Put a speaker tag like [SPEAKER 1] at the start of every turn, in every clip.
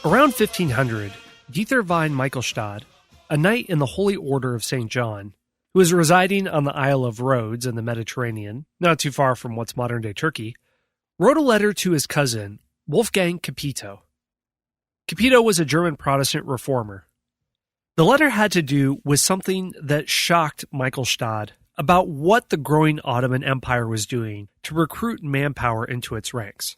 [SPEAKER 1] Around 1500, Dieter van Michelstad, a knight in the Holy Order of St. John, who was residing on the Isle of Rhodes in the Mediterranean, not too far from what's modern-day Turkey, wrote a letter to his cousin, Wolfgang Capito. Capito was a German Protestant reformer. The letter had to do with something that shocked Michelstad about what the growing Ottoman Empire was doing to recruit manpower into its ranks.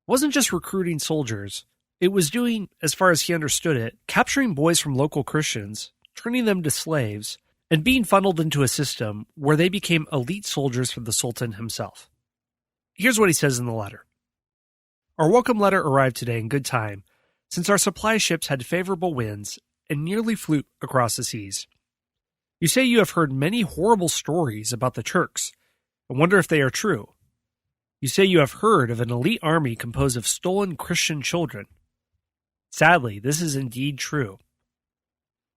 [SPEAKER 1] It wasn't just recruiting soldiers. It was doing, as far as he understood it, capturing boys from local Christians, turning them to slaves, and being funneled into a system where they became elite soldiers for the Sultan himself. Here's what he says in the letter. Our welcome letter arrived today in good time, since our supply ships had favorable winds and nearly flew across the seas. You say you have heard many horrible stories about the Turks, and wonder if they are true. You say you have heard of an elite army composed of stolen Christian children. Sadly, this is indeed true.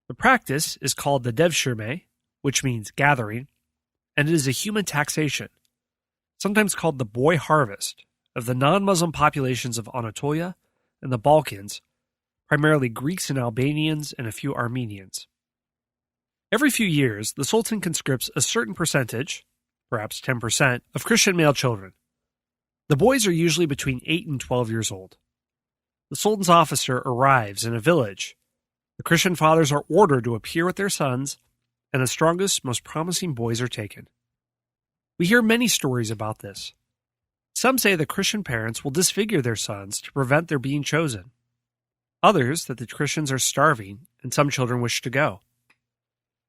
[SPEAKER 1] The practice is called the Devshirme, which means gathering, and it is a human taxation, sometimes called the boy harvest, of the non-Muslim populations of Anatolia and the Balkans, primarily Greeks and Albanians and a few Armenians. Every few years, the Sultan conscripts a certain percentage, perhaps 10%, of Christian male children. The boys are usually between 8 and 12 years old. The Sultan's officer arrives in a village. The Christian fathers are ordered to appear with their sons, and the strongest, most promising boys are taken. We hear many stories about this. Some say the Christian parents will disfigure their sons to prevent their being chosen. Others that the Christians are starving and some children wish to go.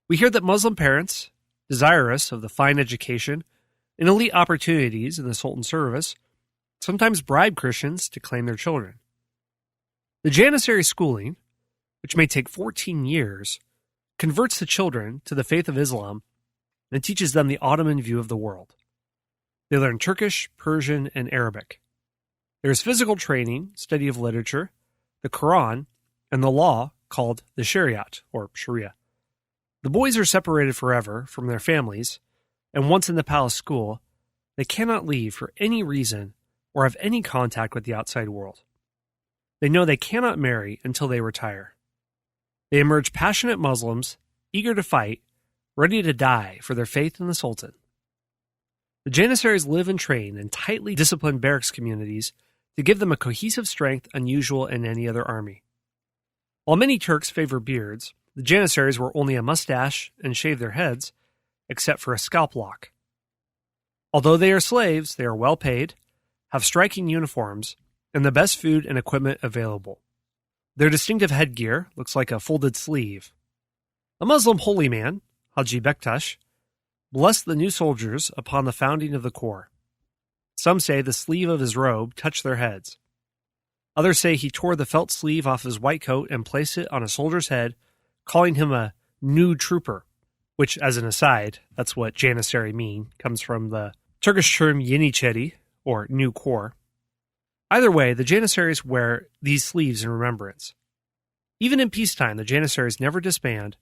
[SPEAKER 1] We hear that Muslim parents, desirous of the fine education and elite opportunities in the Sultan's service, sometimes bribe Christians to claim their children. The Janissary schooling, which may take 14 years, converts the children to the faith of Islam and teaches them the Ottoman view of the world. They learn Turkish, Persian, and Arabic. There is physical training, study of literature, the Quran, and the law called the Shariat, or Sharia. The boys are separated forever from their families, and once in the palace school, they cannot leave for any reason or have any contact with the outside world. They know they cannot marry until they retire. They emerge passionate Muslims, eager to fight, ready to die for their faith in the Sultan. The Janissaries live and train in tightly disciplined barracks communities to give them a cohesive strength unusual in any other army. While many Turks favor beards, the Janissaries wear only a mustache and shave their heads, except for a scalp lock. Although they are slaves, they are well paid, have striking uniforms, and the best food and equipment available. Their distinctive headgear looks like a folded sleeve. A Muslim holy man, Haji Bektash, blessed the new soldiers upon the founding of the Corps. Some say the sleeve of his robe touched their heads. Others say he tore the felt sleeve off his white coat and placed it on a soldier's head, calling him a new trooper, which, as an aside, that's what Janissary mean, comes from the Turkish term Yeniçeri, or new corps. Either way, the Janissaries wear these sleeves in remembrance. Even in peacetime, the Janissaries never disband,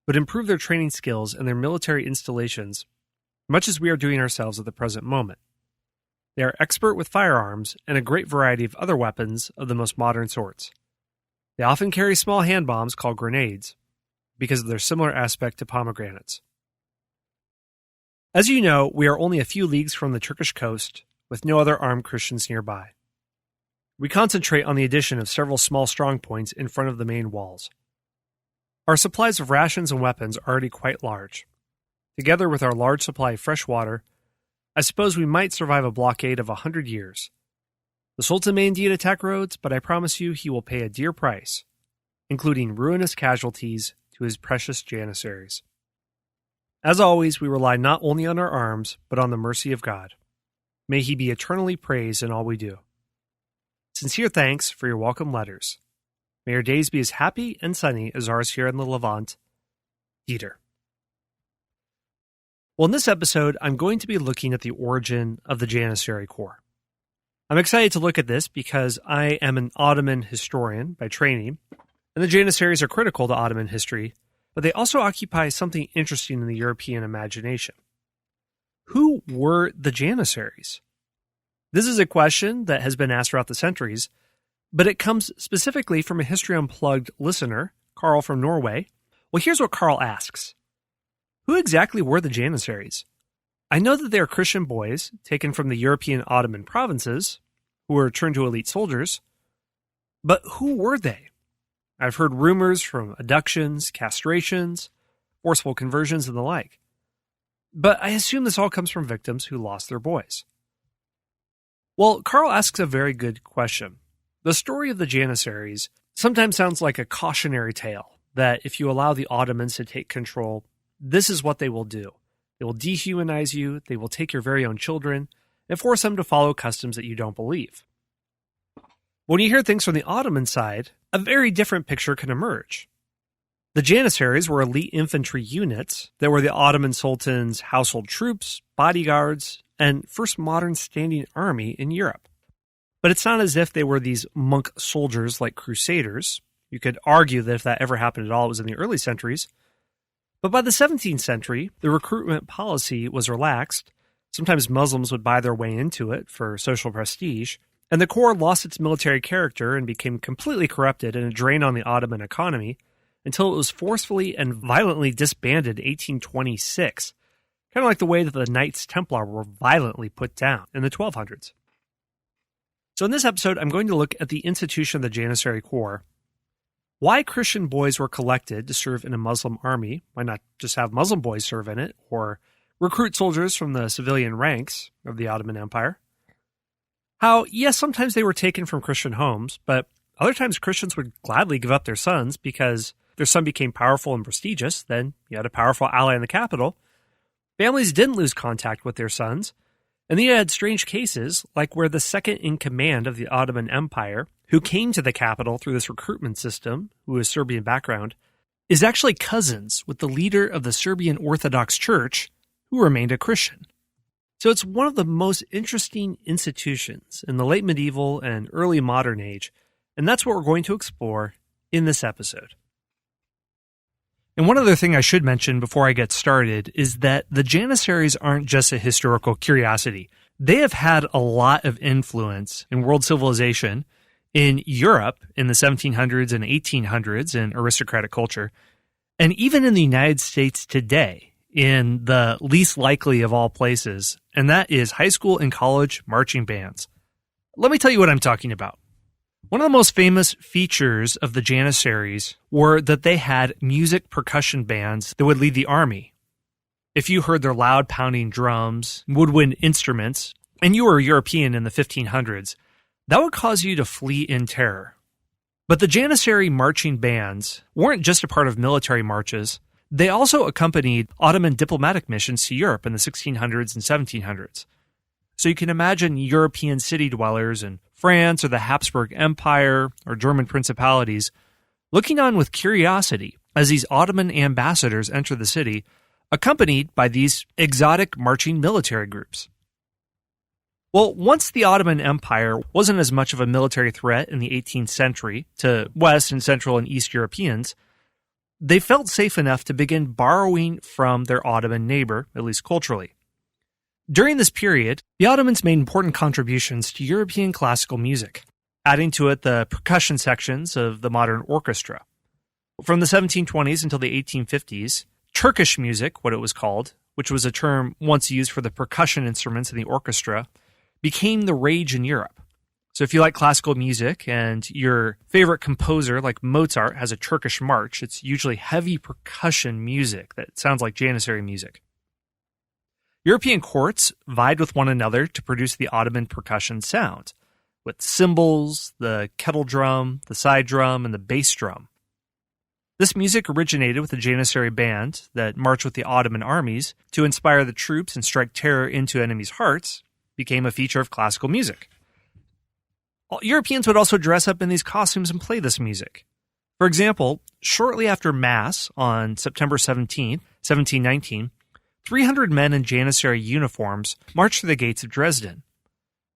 [SPEAKER 1] but improve their training skills and their military installations, much as we are doing ourselves at the present moment. They are expert with firearms and a great variety of other weapons of the most modern sorts. They often carry small hand bombs called grenades, because of their similar aspect to pomegranates. As you know, we are only a few leagues from the Turkish coast, with no other armed Christians nearby. We concentrate on the addition of several small strongpoints in front of the main walls. Our supplies of rations and weapons are already quite large. Together with our large supply of fresh water, I suppose we might survive a blockade of 100 years. The Sultan may indeed attack Rhodes, but I promise you he will pay a dear price, including ruinous casualties to his precious Janissaries. As always, we rely not only on our arms, but on the mercy of God. May he be eternally praised in all we do. Sincere thanks for your welcome letters. May your days be as happy and sunny as ours here in the Levant. Dieter. Well, in this episode, I'm going to be looking at the origin of the Janissary Corps. I'm excited to look at this because I am an Ottoman historian by training, and the Janissaries are critical to Ottoman history, but they also occupy something interesting in the European imagination. Who were the Janissaries? This is a question that has been asked throughout the centuries, but it comes specifically from a History Unplugged listener, Carl from Norway. Well, here's what Carl asks. Who exactly were the Janissaries? I know that they are Christian boys taken from the European Ottoman provinces who were turned to elite soldiers, but who were they? I've heard rumors from abductions, castrations, forceful conversions, and the like. But I assume this all comes from victims who lost their boys. Well, Carl asks a very good question. The story of the Janissaries sometimes sounds like a cautionary tale that if you allow the Ottomans to take control, this is what they will do. They will dehumanize you, they will take your very own children, and force them to follow customs that you don't believe. When you hear things from the Ottoman side, a very different picture can emerge. The Janissaries were elite infantry units that were the Ottoman Sultan's household troops, bodyguards, and first modern standing army in Europe. But it's not as if they were these monk soldiers like crusaders. You could argue that if that ever happened at all, it was in the early centuries. But by the 17th century, the recruitment policy was relaxed. Sometimes Muslims would buy their way into it for social prestige. And the Corps lost its military character and became completely corrupted and a drain on the Ottoman economy until it was forcefully and violently disbanded in 1826, kind of like the way that the Knights Templar were violently put down in the 1200s. So in this episode, I'm going to look at the institution of the Janissary Corps, why Christian boys were collected to serve in a Muslim army, why not just have Muslim boys serve in it, or recruit soldiers from the civilian ranks of the Ottoman Empire. How, yes, sometimes they were taken from Christian homes, but other times Christians would gladly give up their sons because their son became powerful and prestigious. Then you had a powerful ally in the capital. Families didn't lose contact with their sons. And then you had strange cases, like where the second in command of the Ottoman Empire, who came to the capital through this recruitment system, who has Serbian background, is actually cousins with the leader of the Serbian Orthodox Church, who remained a Christian. So it's one of the most interesting institutions in the late medieval and early modern age, and that's what we're going to explore in this episode. And one other thing I should mention before I get started is that the Janissaries aren't just a historical curiosity. They have had a lot of influence in world civilization, in Europe in the 1700s and 1800s in aristocratic culture, and even in the United States today in the least likely of all places, and that is high school and college marching bands. Let me tell you what I'm talking about. One of the most famous features of the Janissaries were that they had music percussion bands that would lead the army. If you heard their loud pounding drums, woodwind instruments, and you were a European in the 1500s, that would cause you to flee in terror. But the Janissary marching bands weren't just a part of military marches. They also accompanied Ottoman diplomatic missions to Europe in the 1600s and 1700s. So you can imagine European city dwellers in France or the Habsburg Empire or German principalities looking on with curiosity as these Ottoman ambassadors enter the city, accompanied by these exotic marching military groups. Well, once the Ottoman Empire wasn't as much of a military threat in the 18th century to West and Central and East Europeans, they felt safe enough to begin borrowing from their Ottoman neighbor, at least culturally. During this period, the Ottomans made important contributions to European classical music, adding to it the percussion sections of the modern orchestra. From the 1720s until the 1850s, Turkish music, what it was called, which was a term once used for the percussion instruments in the orchestra, became the rage in Europe. So if you like classical music and your favorite composer, like Mozart, has a Turkish march, it's usually heavy percussion music that sounds like Janissary music. European courts vied with one another to produce the Ottoman percussion sound, with cymbals, the kettle drum, the side drum, and the bass drum. This music originated with the Janissary band that marched with the Ottoman armies to inspire the troops and strike terror into enemies' hearts, became a feature of classical music. Europeans would also dress up in these costumes and play this music. For example, shortly after Mass on September 17, 1719, 300 men in Janissary uniforms marched through the gates of Dresden.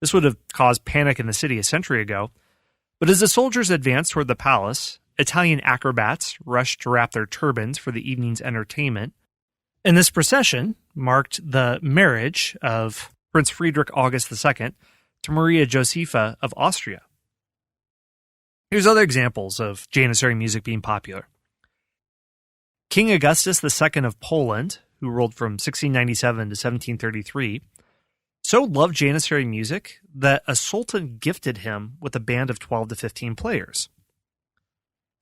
[SPEAKER 1] This would have caused panic in the city a century ago, but as the soldiers advanced toward the palace, Italian acrobats rushed to wrap their turbans for the evening's entertainment, and this procession marked the marriage of Prince Friedrich August II to Maria Josepha of Austria. Here's other examples of Janissary music being popular. King Augustus II of Poland, who ruled from 1697 to 1733, so loved Janissary music that a sultan gifted him with a band of 12 to 15 players.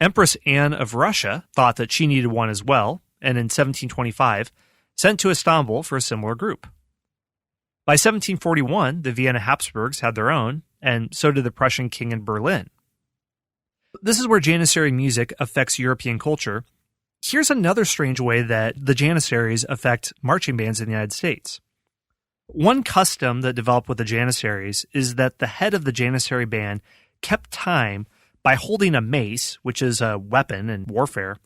[SPEAKER 1] Empress Anne of Russia thought that she needed one as well, and in 1725 sent to Istanbul for a similar group. By 1741, the Vienna Habsburgs had their own, and so did the Prussian king in Berlin. This is where Janissary music affects European culture. Here's another strange way that the Janissaries affect marching bands in the United States. One custom that developed with the Janissaries is that the head of the Janissary band kept time by holding a mace, which is a weapon in warfare,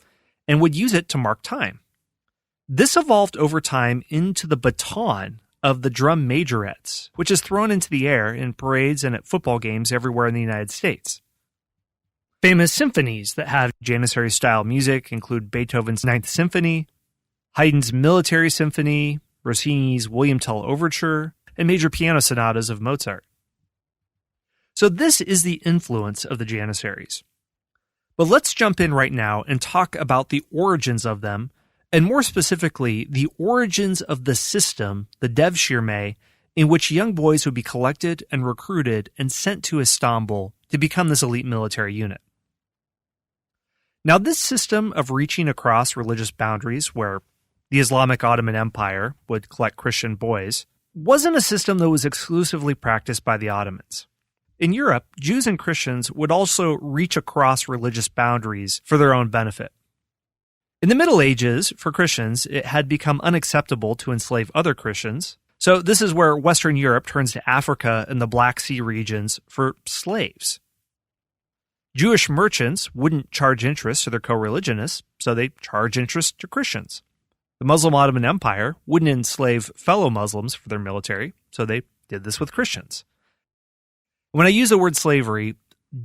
[SPEAKER 1] and would use it to mark time. This evolved over time into the baton of the drum majorettes, which is thrown into the air in parades and at football games everywhere in the United States. Famous symphonies that have Janissary-style music include Beethoven's Ninth Symphony, Haydn's Military Symphony, Rossini's William Tell Overture, and major piano sonatas of Mozart. So this is the influence of the Janissaries. But let's jump in right now and talk about the origins of them, and more specifically, the origins of the system, the Devshirme, in which young boys would be collected and recruited and sent to Istanbul to become this elite military unit. Now, this system of reaching across religious boundaries, where the Islamic Ottoman Empire would collect Christian boys, wasn't a system that was exclusively practiced by the Ottomans. In Europe, Jews and Christians would also reach across religious boundaries for their own benefit. In the Middle Ages, for Christians, it had become unacceptable to enslave other Christians, so this is where Western Europe turns to Africa and the Black Sea regions for slaves. Jewish merchants wouldn't charge interest to their co-religionists, so they charge interest to Christians. The Muslim Ottoman Empire wouldn't enslave fellow Muslims for their military, so they did this with Christians. When I use the word slavery,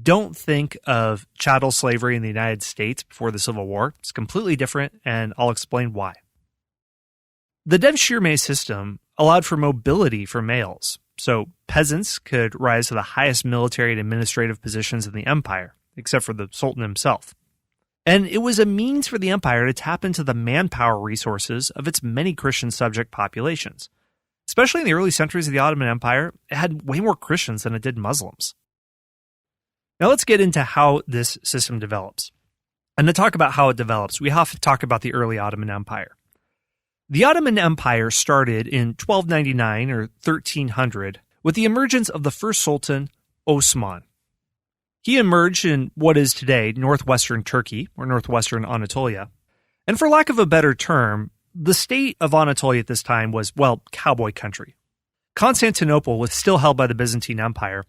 [SPEAKER 1] don't think of chattel slavery in the United States before the Civil War. It's completely different, and I'll explain why. The Devshirme system allowed for mobility for males, so peasants could rise to the highest military and administrative positions in the empire, except for the Sultan himself. And it was a means for the empire to tap into the manpower resources of its many Christian subject populations. Especially in the early centuries of the Ottoman Empire, it had way more Christians than it did Muslims. Now let's get into how this system develops. And to talk about how it develops, we have to talk about the early Ottoman Empire. The Ottoman Empire started in 1299 or 1300 with the emergence of the first Sultan, Osman. He emerged in what is today northwestern Turkey, or northwestern Anatolia. And for lack of a better term, the state of Anatolia at this time was, well, cowboy country. Constantinople was still held by the Byzantine Empire,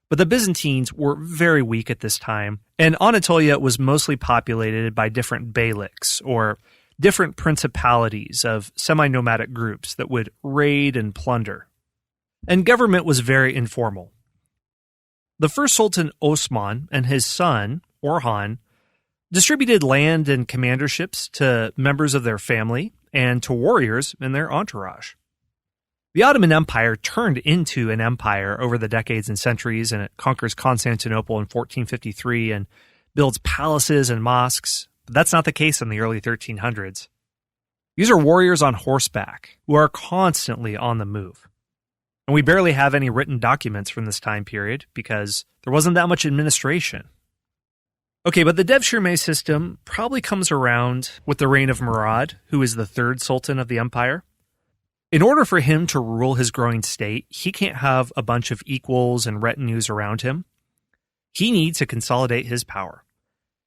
[SPEAKER 1] but the Byzantines were very weak at this time, and Anatolia was mostly populated by different beyliks, or different principalities of semi-nomadic groups that would raid and plunder. And government was very informal. The first Sultan Osman and his son, Orhan, distributed land and commanderships to members of their family and to warriors in their entourage. The Ottoman Empire turned into an empire over the decades and centuries, and it conquers Constantinople in 1453 and builds palaces and mosques. But that's not the case in the early 1300s. These are warriors on horseback who are constantly on the move. And we barely have any written documents from this time period because there wasn't that much administration. Okay, but the Devshirme system probably comes around with the reign of Murad, who is the third sultan of the empire. In order for him to rule his growing state, he can't have a bunch of equals and retinues around him. He needs to consolidate his power.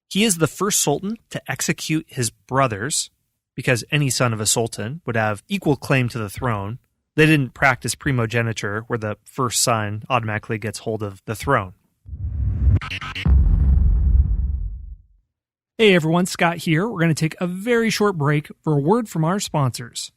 [SPEAKER 1] He is the first sultan to execute his brothers, because any son of a sultan would have equal claim to the throne. They didn't practice primogeniture, where the first son automatically gets hold of the throne. Hey everyone, Scott here. We're going to take a very short break for a word from our sponsors.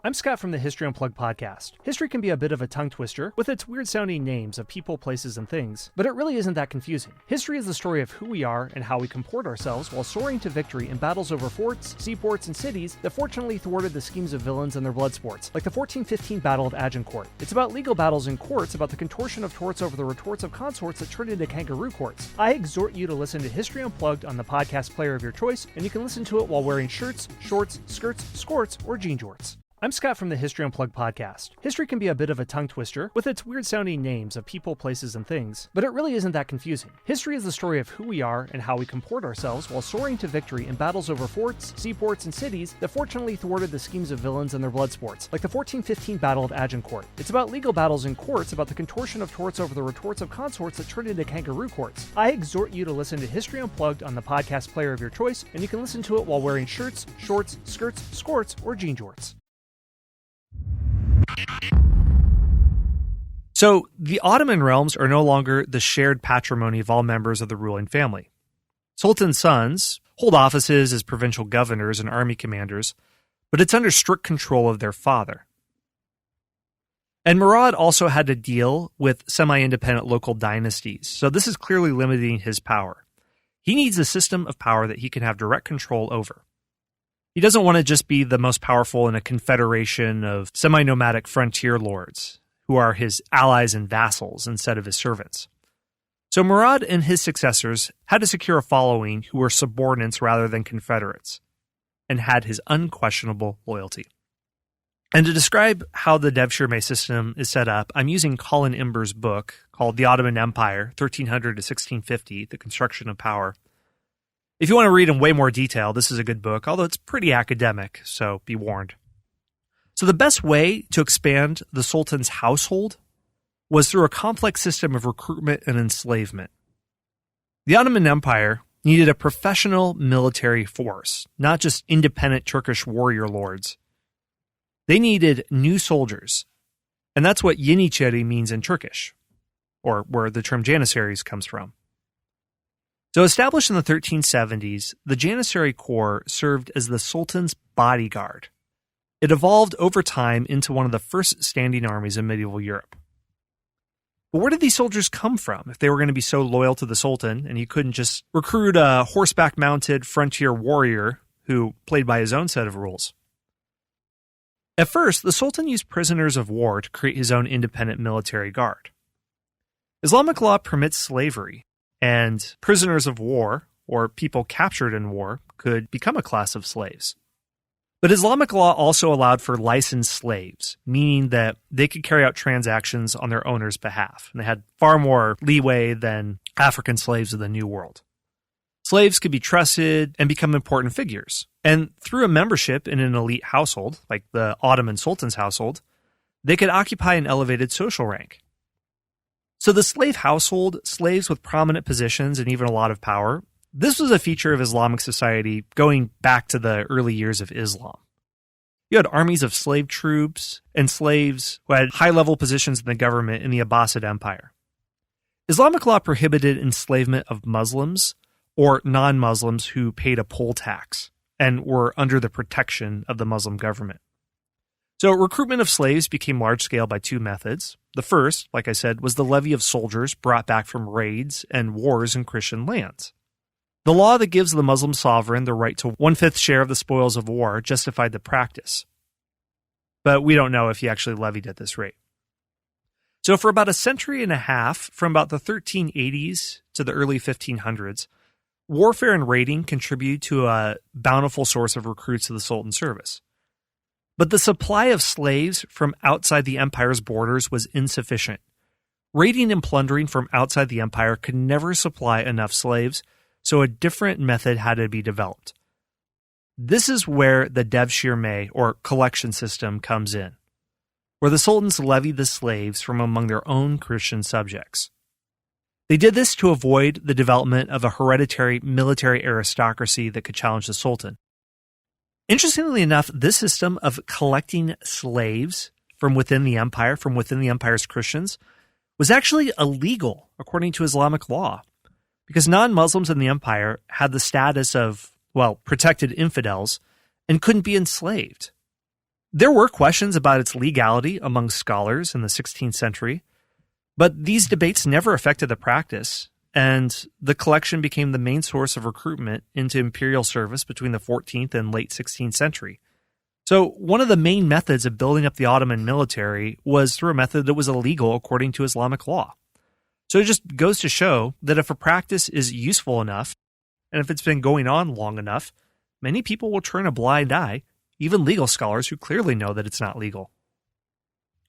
[SPEAKER 1] I'm Scott from the History Unplugged podcast. History can be a bit of a tongue twister with its weird-sounding names of people, places, and things, but it really isn't that confusing. History is the story of who we are and how we comport ourselves while soaring to victory in battles over forts, seaports, and cities that fortunately thwarted the schemes of villains and their blood sports, like the 1415 Battle of Agincourt. It's about legal battles in courts, about the contortion of torts over the retorts of consorts that turned into kangaroo courts. I exhort you to listen to History Unplugged on the podcast player of your choice, and you can listen to it while wearing shirts, shorts, skirts, skorts, or jean jorts. I'm Scott from the History Unplugged podcast. History can be a bit of a tongue twister with its weird-sounding names of people, places, and things, but it really isn't that confusing. History is the story of who we are and how we comport ourselves while soaring to victory in battles over forts, seaports, and cities that fortunately thwarted the schemes of villains and their blood sports, like the 1415 Battle of Agincourt. It's about legal battles in courts, about the contortion of torts over the retorts of consorts that turned into kangaroo courts. I exhort you to listen to History Unplugged on the podcast player of your choice, and you can listen to it while wearing shirts, shorts, skirts, skorts, or jean jorts. So, the Ottoman realms are no longer the shared patrimony of all members of the ruling family. Sultan's sons hold offices as provincial governors and army commanders, but it's under strict control of their father. And Murad also had to deal with semi-independent local dynasties, so this is clearly limiting his power. He needs a system of power that he can have direct control over. He doesn't want to just be the most powerful in a confederation of semi-nomadic frontier lords who are his allies and vassals instead of his servants. So Murad and his successors had to secure a following who were subordinates rather than confederates and had his unquestionable loyalty. And to describe how the Devshirme system is set up, I'm using Colin Imber's book called The Ottoman Empire, 1300 to 1650, The Construction of Power. If you want to read in way more detail, this is a good book, although it's pretty academic, so be warned. So the best way to expand the Sultan's household was through a complex system of recruitment and enslavement. The Ottoman Empire needed a professional military force, not just independent Turkish warrior lords. They needed new soldiers, and that's what Janissary means in Turkish, or where the term Janissaries comes from. So established in the 1370s, the Janissary Corps served as the Sultan's bodyguard. It evolved over time into one of the first standing armies in medieval Europe. But where did these soldiers come from if they were going to be so loyal to the Sultan and you couldn't just recruit a horseback-mounted frontier warrior who played by his own set of rules? At first, the Sultan used prisoners of war to create his own independent military guard. Islamic law permits slavery, and prisoners of war, or people captured in war, could become a class of slaves. But Islamic law also allowed for licensed slaves, meaning that they could carry out transactions on their owner's behalf, and they had far more leeway than African slaves of the New World. Slaves could be trusted and become important figures, and through a membership in an elite household, like the Ottoman Sultan's household, they could occupy an elevated social rank. So the slave household, slaves with prominent positions and even a lot of power, this was a feature of Islamic society going back to the early years of Islam. You had armies of slave troops and slaves who had high-level positions in the government in the Abbasid Empire. Islamic law prohibited enslavement of Muslims or non-Muslims who paid a poll tax and were under the protection of the Muslim government. So recruitment of slaves became large-scale by two methods. The first, like I said, was the levy of soldiers brought back from raids and wars in Christian lands. The law that gives the Muslim sovereign the right to 1/5 share of the spoils of war justified the practice. But we don't know if he actually levied at this rate. So for about a century and a half, from about the 1380s to the early 1500s, warfare and raiding contributed to a bountiful source of recruits to the Sultan's service. But the supply of slaves from outside the empire's borders was insufficient. Raiding and plundering from outside the empire could never supply enough slaves, so a different method had to be developed. This is where the Devshirme, or collection system, comes in, where the sultans levied the slaves from among their own Christian subjects. They did this to avoid the development of a hereditary military aristocracy that could challenge the sultan. Interestingly enough, this system of collecting slaves from within the empire, from within the empire's Christians, was actually illegal according to Islamic law, because non-Muslims in the empire had the status of, protected infidels and couldn't be enslaved. There were questions about its legality among scholars in the 16th century, but these debates never affected the practice, and the collection became the main source of recruitment into imperial service between the 14th and late 16th century. So one of the main methods of building up the Ottoman military was through a method that was illegal according to Islamic law. So it just goes to show that if a practice is useful enough, and if it's been going on long enough, many people will turn a blind eye, even legal scholars who clearly know that it's not legal.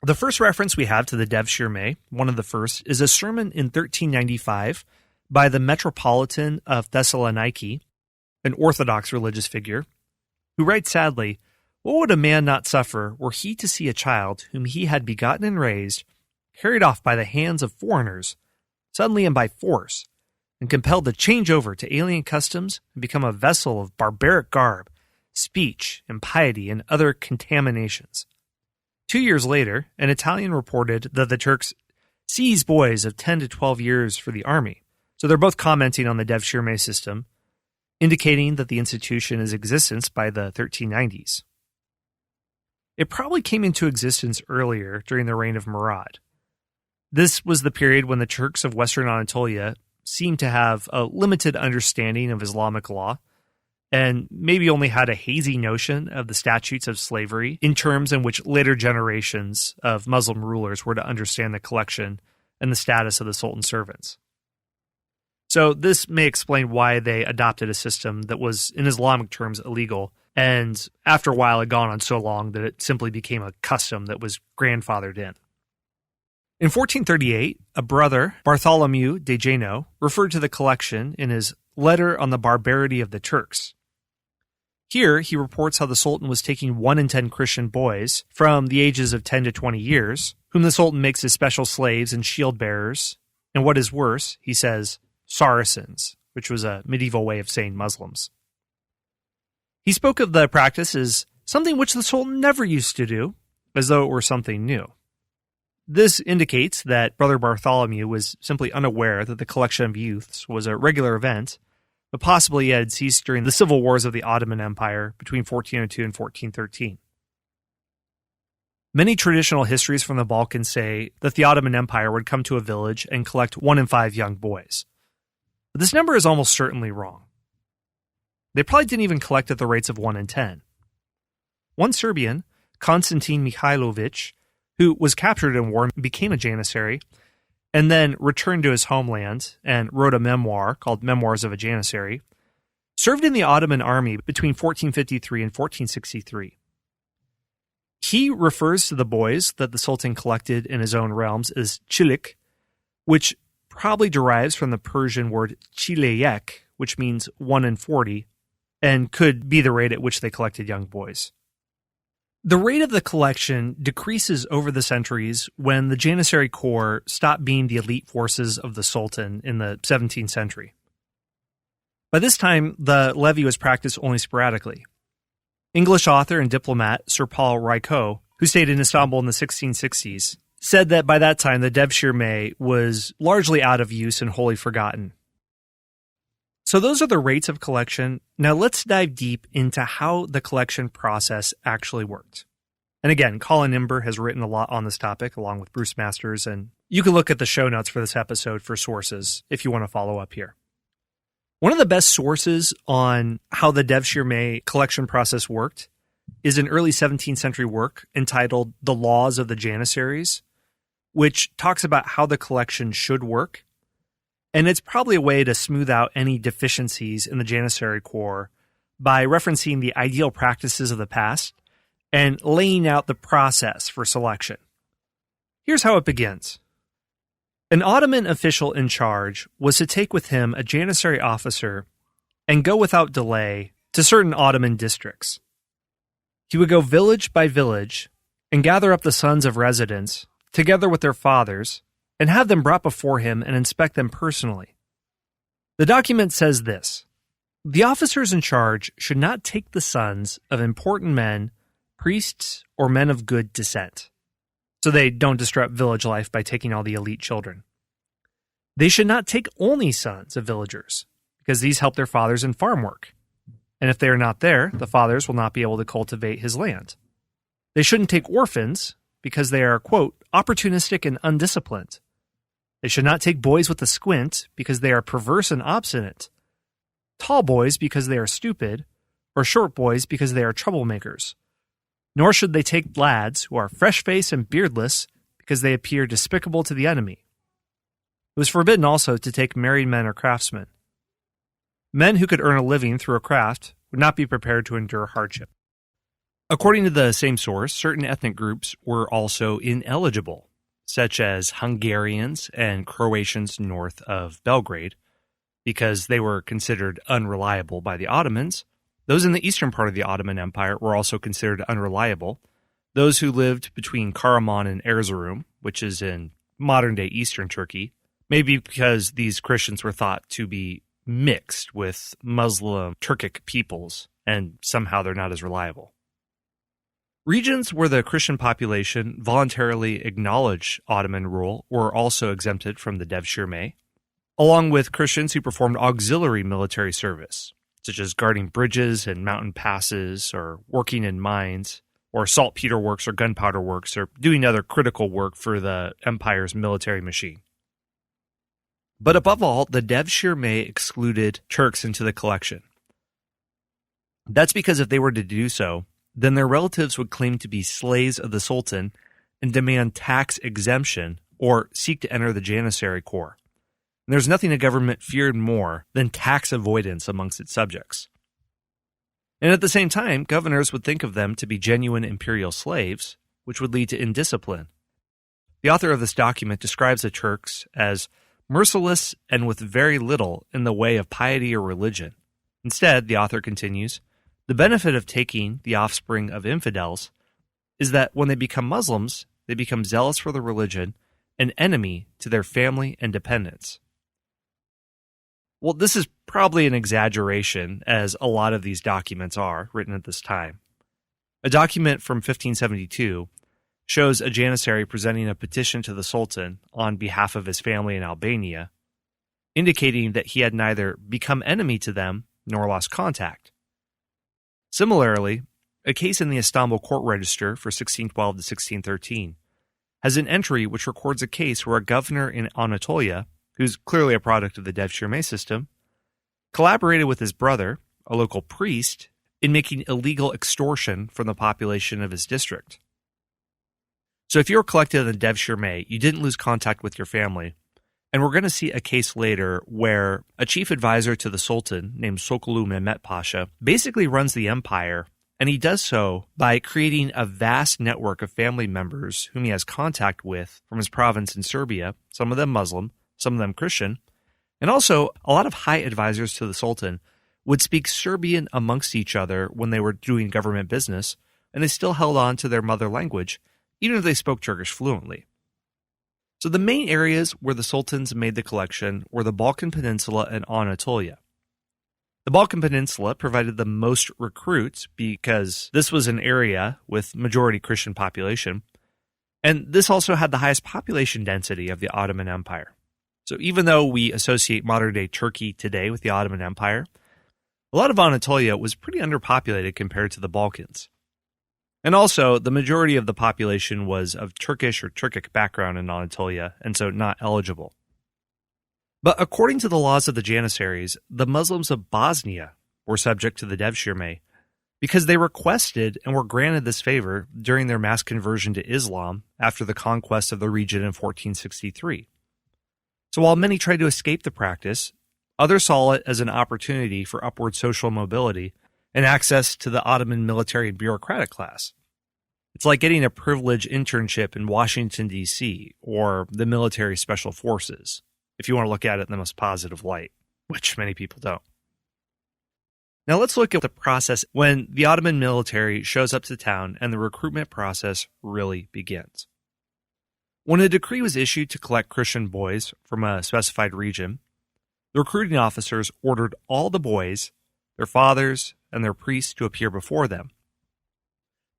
[SPEAKER 1] The first reference we have to the Devshirme, one of the first, is a sermon in 1395 by the Metropolitan of Thessaloniki, an Orthodox religious figure, who writes sadly, "What would a man not suffer were he to see a child whom he had begotten and raised, carried off by the hands of foreigners, suddenly and by force, and compelled to change over to alien customs and become a vessel of barbaric garb, speech, impiety, and other contaminations." 2 years later, an Italian reported that the Turks seized boys of 10 to 12 years for the army. So they're both commenting on the Devshirme system, indicating that the institution is in existence by the 1390s. It probably came into existence earlier during the reign of Murad. This was the period when the Turks of Western Anatolia seemed to have a limited understanding of Islamic law, and maybe only had a hazy notion of the statutes of slavery in terms in which later generations of Muslim rulers were to understand the collection and the status of the Sultan's servants. So this may explain why they adopted a system that was, in Islamic terms, illegal, and after a while had gone on so long that it simply became a custom that was grandfathered in. In 1438, a brother, Bartholomew de Jano, referred to the collection in his Letter on the Barbarity of the Turks. Here, he reports how the Sultan was taking 1 in 10 Christian boys from the ages of 10 to 20 years, whom the Sultan makes his special slaves and shield bearers, and what is worse, he says, Saracens, which was a medieval way of saying Muslims. He spoke of the practice as something which the Sultan never used to do, as though it were something new. This indicates that Brother Bartholomew was simply unaware that the collection of youths was a regular event, but possibly had ceased during the civil wars of the Ottoman Empire between 1402 and 1413. Many traditional histories from the Balkans say that the Ottoman Empire would come to a village and collect 1 in 5 young boys. But this number is almost certainly wrong. They probably didn't even collect at the rates of 1 in 10. One Serbian, Konstantin Mihailovic, who was captured in war and became a Janissary, and then returned to his homeland and wrote a memoir called Memoirs of a Janissary, served in the Ottoman army between 1453 and 1463. He refers to the boys that the Sultan collected in his own realms as chilik, which probably derives from the Persian word chileyek, which means 1 in 40, and could be the rate at which they collected young boys. The rate of the collection decreases over the centuries when the Janissary Corps stopped being the elite forces of the Sultan in the 17th century. By this time, the levy was practiced only sporadically. English author and diplomat Sir Paul Ryko, who stayed in Istanbul in the 1660s, said that by that time the Devshirme was largely out of use and wholly forgotten. So those are the rates of collection. Now let's dive deep into how the collection process actually worked. And again, Colin Imber has written a lot on this topic along with Bruce Masters, and you can look at the show notes for this episode for sources if you want to follow up here. One of the best sources on how the Devshirme collection process worked is an early 17th century work entitled The Laws of the Janissaries, which talks about how the collection should work. And it's probably a way to smooth out any deficiencies in the Janissary Corps by referencing the ideal practices of the past and laying out the process for selection. Here's how it begins. An Ottoman official in charge was to take with him a Janissary officer and go without delay to certain Ottoman districts. He would go village by village and gather up the sons of residents, together with their fathers, and have them brought before him and inspect them personally. The document says this: the officers in charge should not take the sons of important men, priests, or men of good descent, so they don't disrupt village life by taking all the elite children. They should not take only sons of villagers, because these help their fathers in farm work. And if they are not there, the fathers will not be able to cultivate his land. They shouldn't take orphans because they are, quote, opportunistic and undisciplined. They should not take boys with a squint because they are perverse and obstinate, tall boys because they are stupid, or short boys because they are troublemakers. Nor should they take lads who are fresh-faced and beardless because they appear despicable to the enemy. It was forbidden also to take married men or craftsmen. Men who could earn a living through a craft would not be prepared to endure hardship. According to the same source, certain ethnic groups were also ineligible, such as Hungarians and Croatians north of Belgrade, because they were considered unreliable by the Ottomans. Those in the eastern part of the Ottoman Empire were also considered unreliable. Those who lived between Karaman and Erzurum, which is in modern-day eastern Turkey, maybe because these Christians were thought to be mixed with Muslim Turkic peoples, and somehow they're not as reliable. Regions where the Christian population voluntarily acknowledged Ottoman rule were also exempted from the Devshirme, along with Christians who performed auxiliary military service, such as guarding bridges and mountain passes, or working in mines, or saltpeter works or gunpowder works, or doing other critical work for the empire's military machine. But above all, the Devshirme excluded Turks into the collection. That's because if they were to do so, then their relatives would claim to be slaves of the Sultan and demand tax exemption or seek to enter the Janissary Corps. And there's nothing a government feared more than tax avoidance amongst its subjects. And at the same time, governors would think of them to be genuine imperial slaves, which would lead to indiscipline. The author of this document describes the Turks as merciless and with very little in the way of piety or religion. Instead, the author continues, the benefit of taking the offspring of infidels is that when they become Muslims, they become zealous for the religion, an enemy to their family and dependents. Well, this is probably an exaggeration, as a lot of these documents are written at this time. A document from 1572 shows a Janissary presenting a petition to the Sultan on behalf of his family in Albania, indicating that he had neither become enemy to them nor lost contact. Similarly, a case in the Istanbul court register for 1612 to 1613 has an entry which records a case where a governor in Anatolia, who's clearly a product of the Devshirme system, collaborated with his brother, a local priest, in making illegal extortion from the population of his district. So if you were collected in the Devshirme, you didn't lose contact with your family. And we're going to see a case later where a chief advisor to the Sultan named Sokolu Met Pasha basically runs the empire, and he does so by creating a vast network of family members whom he has contact with from his province in Serbia, some of them Muslim, some of them Christian, and also a lot of high advisors to the Sultan would speak Serbian amongst each other when they were doing government business, and they still held on to their mother language, even if they spoke Turkish fluently. So the main areas where the sultans made the collection were the Balkan Peninsula and Anatolia. The Balkan Peninsula provided the most recruits because this was an area with majority Christian population, and this also had the highest population density of the Ottoman Empire. So even though we associate modern-day Turkey today with the Ottoman Empire, a lot of Anatolia was pretty underpopulated compared to the Balkans. And also, the majority of the population was of Turkish or Turkic background in Anatolia, and so not eligible. But according to the laws of the Janissaries, the Muslims of Bosnia were subject to the Devshirme because they requested and were granted this favor during their mass conversion to Islam after the conquest of the region in 1463. So while many tried to escape the practice, others saw it as an opportunity for upward social mobility and access to the Ottoman military and bureaucratic class. It's like getting a privileged internship in Washington, D.C., or the military special forces, if you want to look at it in the most positive light, which many people don't. Now let's look at the process when the Ottoman military shows up to town and the recruitment process really begins. When a decree was issued to collect Christian boys from a specified region, the recruiting officers ordered all the boys, their fathers, and their priests to appear before them.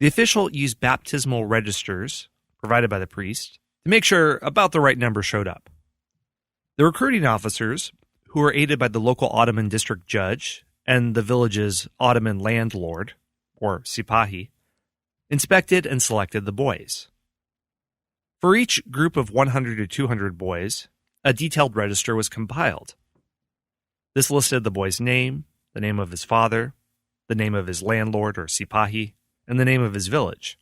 [SPEAKER 1] The official used baptismal registers provided by the priest to make sure about the right number showed up. The recruiting officers, who were aided by the local Ottoman district judge and the village's Ottoman landlord, or Sipahi, inspected and selected the boys. For each group of 100 to 200 boys, a detailed register was compiled. This listed the boy's name, the name of his father, the name of his landlord or sipahi, and the name of his village.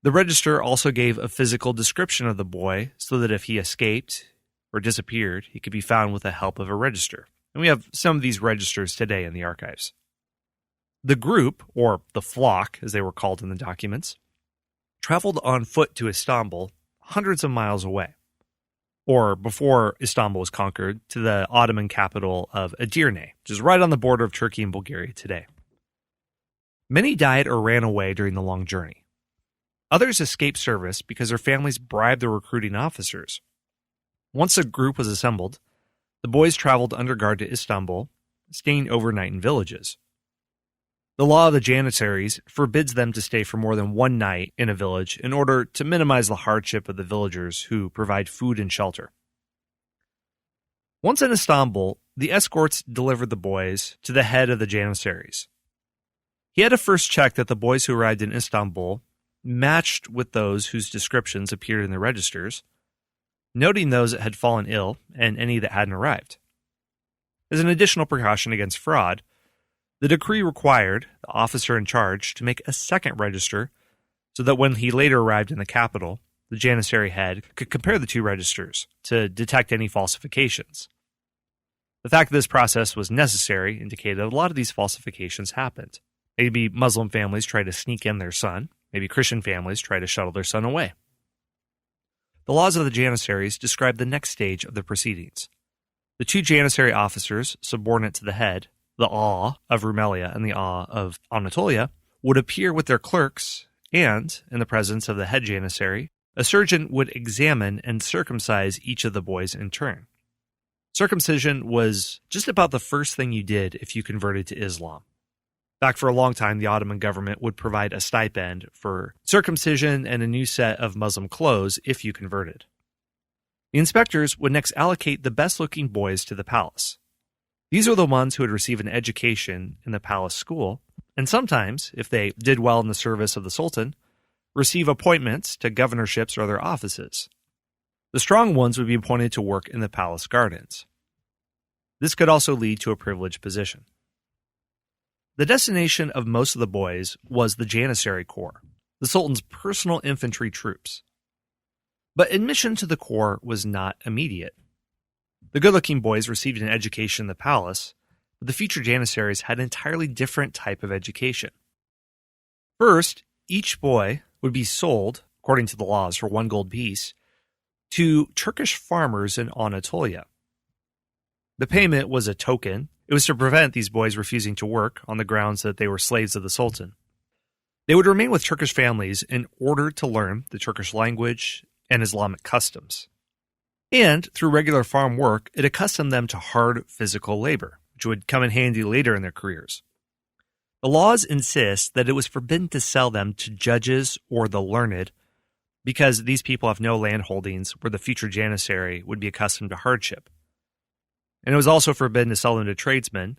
[SPEAKER 1] The register also gave a physical description of the boy so that if he escaped or disappeared, he could be found with the help of a register. And we have some of these registers today in the archives. The group, or the flock as they were called in the documents, traveled on foot to Istanbul, hundreds of miles away, or before Istanbul was conquered, to the Ottoman capital of Edirne, which is right on the border of Turkey and Bulgaria today. Many died or ran away during the long journey. Others escaped service because their families bribed the recruiting officers. Once a group was assembled, the boys traveled under guard to Istanbul, staying overnight in villages. The law of the Janissaries forbids them to stay for more than one night in a village in order to minimize the hardship of the villagers who provide food and shelter. Once in Istanbul, the escorts delivered the boys to the head of the Janissaries. He had to first check that the boys who arrived in Istanbul matched with those whose descriptions appeared in the registers, noting those that had fallen ill and any that hadn't arrived. As an additional precaution against fraud, the decree required the officer in charge to make a second register so that when he later arrived in the capital, the Janissary head could compare the two registers to detect any falsifications. The fact that this process was necessary indicated that a lot of these falsifications happened. Maybe Muslim families tried to sneak in their son. Maybe Christian families tried to shuttle their son away. The laws of the Janissaries describe the next stage of the proceedings. The two Janissary officers, subordinate to the head, the Aw of Rumelia and the Aw of Anatolia, would appear with their clerks, and, in the presence of the head Janissary, a surgeon would examine and circumcise each of the boys in turn. Circumcision was just about the first thing you did if you converted to Islam. Back for a long time, the Ottoman government would provide a stipend for circumcision and a new set of Muslim clothes if you converted. The inspectors would next allocate the best-looking boys to the palace. These were the ones who would receive an education in the palace school, and sometimes, if they did well in the service of the Sultan, receive appointments to governorships or other offices. The strong ones would be appointed to work in the palace gardens. This could also lead to a privileged position. The destination of most of the boys was the Janissary Corps, the Sultan's personal infantry troops. But admission to the Corps was not immediate. The good-looking boys received an education in the palace, but the future Janissaries had an entirely different type of education. First, each boy would be sold, according to the laws, for 1 gold piece, to Turkish farmers in Anatolia. The payment was a token. It was to prevent these boys refusing to work on the grounds that they were slaves of the Sultan. They would remain with Turkish families in order to learn the Turkish language and Islamic customs. And through regular farm work, it accustomed them to hard physical labor, which would come in handy later in their careers. The laws insist that it was forbidden to sell them to judges or the learned because these people have no land holdings where the future Janissary would be accustomed to hardship. And it was also forbidden to sell them to tradesmen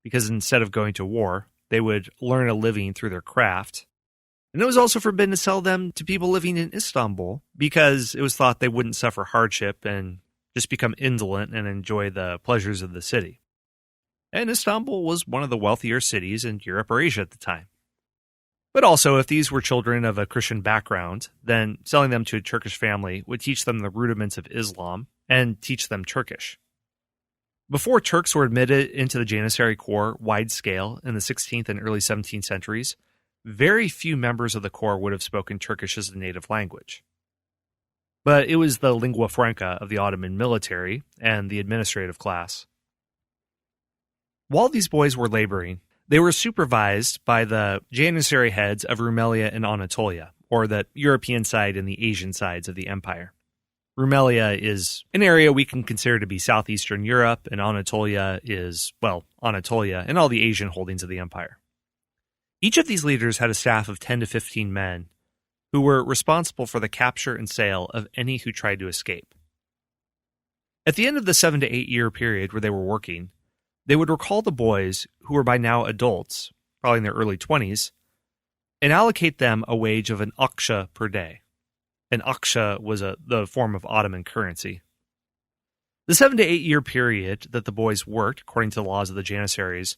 [SPEAKER 1] because instead of going to war, they would learn a living through their craft. And it was also forbidden to sell them to people living in Istanbul because it was thought they wouldn't suffer hardship and just become indolent and enjoy the pleasures of the city. And Istanbul was one of the wealthier cities in Europe or Asia at the time. But also, if these were children of a Christian background, then selling them to a Turkish family would teach them the rudiments of Islam and teach them Turkish. Before Turks were admitted into the Janissary Corps wide-scale in the 16th and early 17th centuries, very few members of the Corps would have spoken Turkish as a native language. But it was the lingua franca of the Ottoman military and the administrative class. While these boys were laboring, they were supervised by the Janissary heads of Rumelia and Anatolia, or the European side and the Asian sides of the empire. Rumelia is an area we can consider to be southeastern Europe, and Anatolia is, well, Anatolia and all the Asian holdings of the empire. Each of these leaders had a staff of 10 to 15 men who were responsible for the capture and sale of any who tried to escape. At the end of the 7 to 8 year period where they were working, they would recall the boys, who were by now adults, probably in their early 20s, and allocate them a wage of an akçe per day. An akçe was the form of Ottoman currency. The 7 to 8 year period that the boys worked, according to the laws of the Janissaries,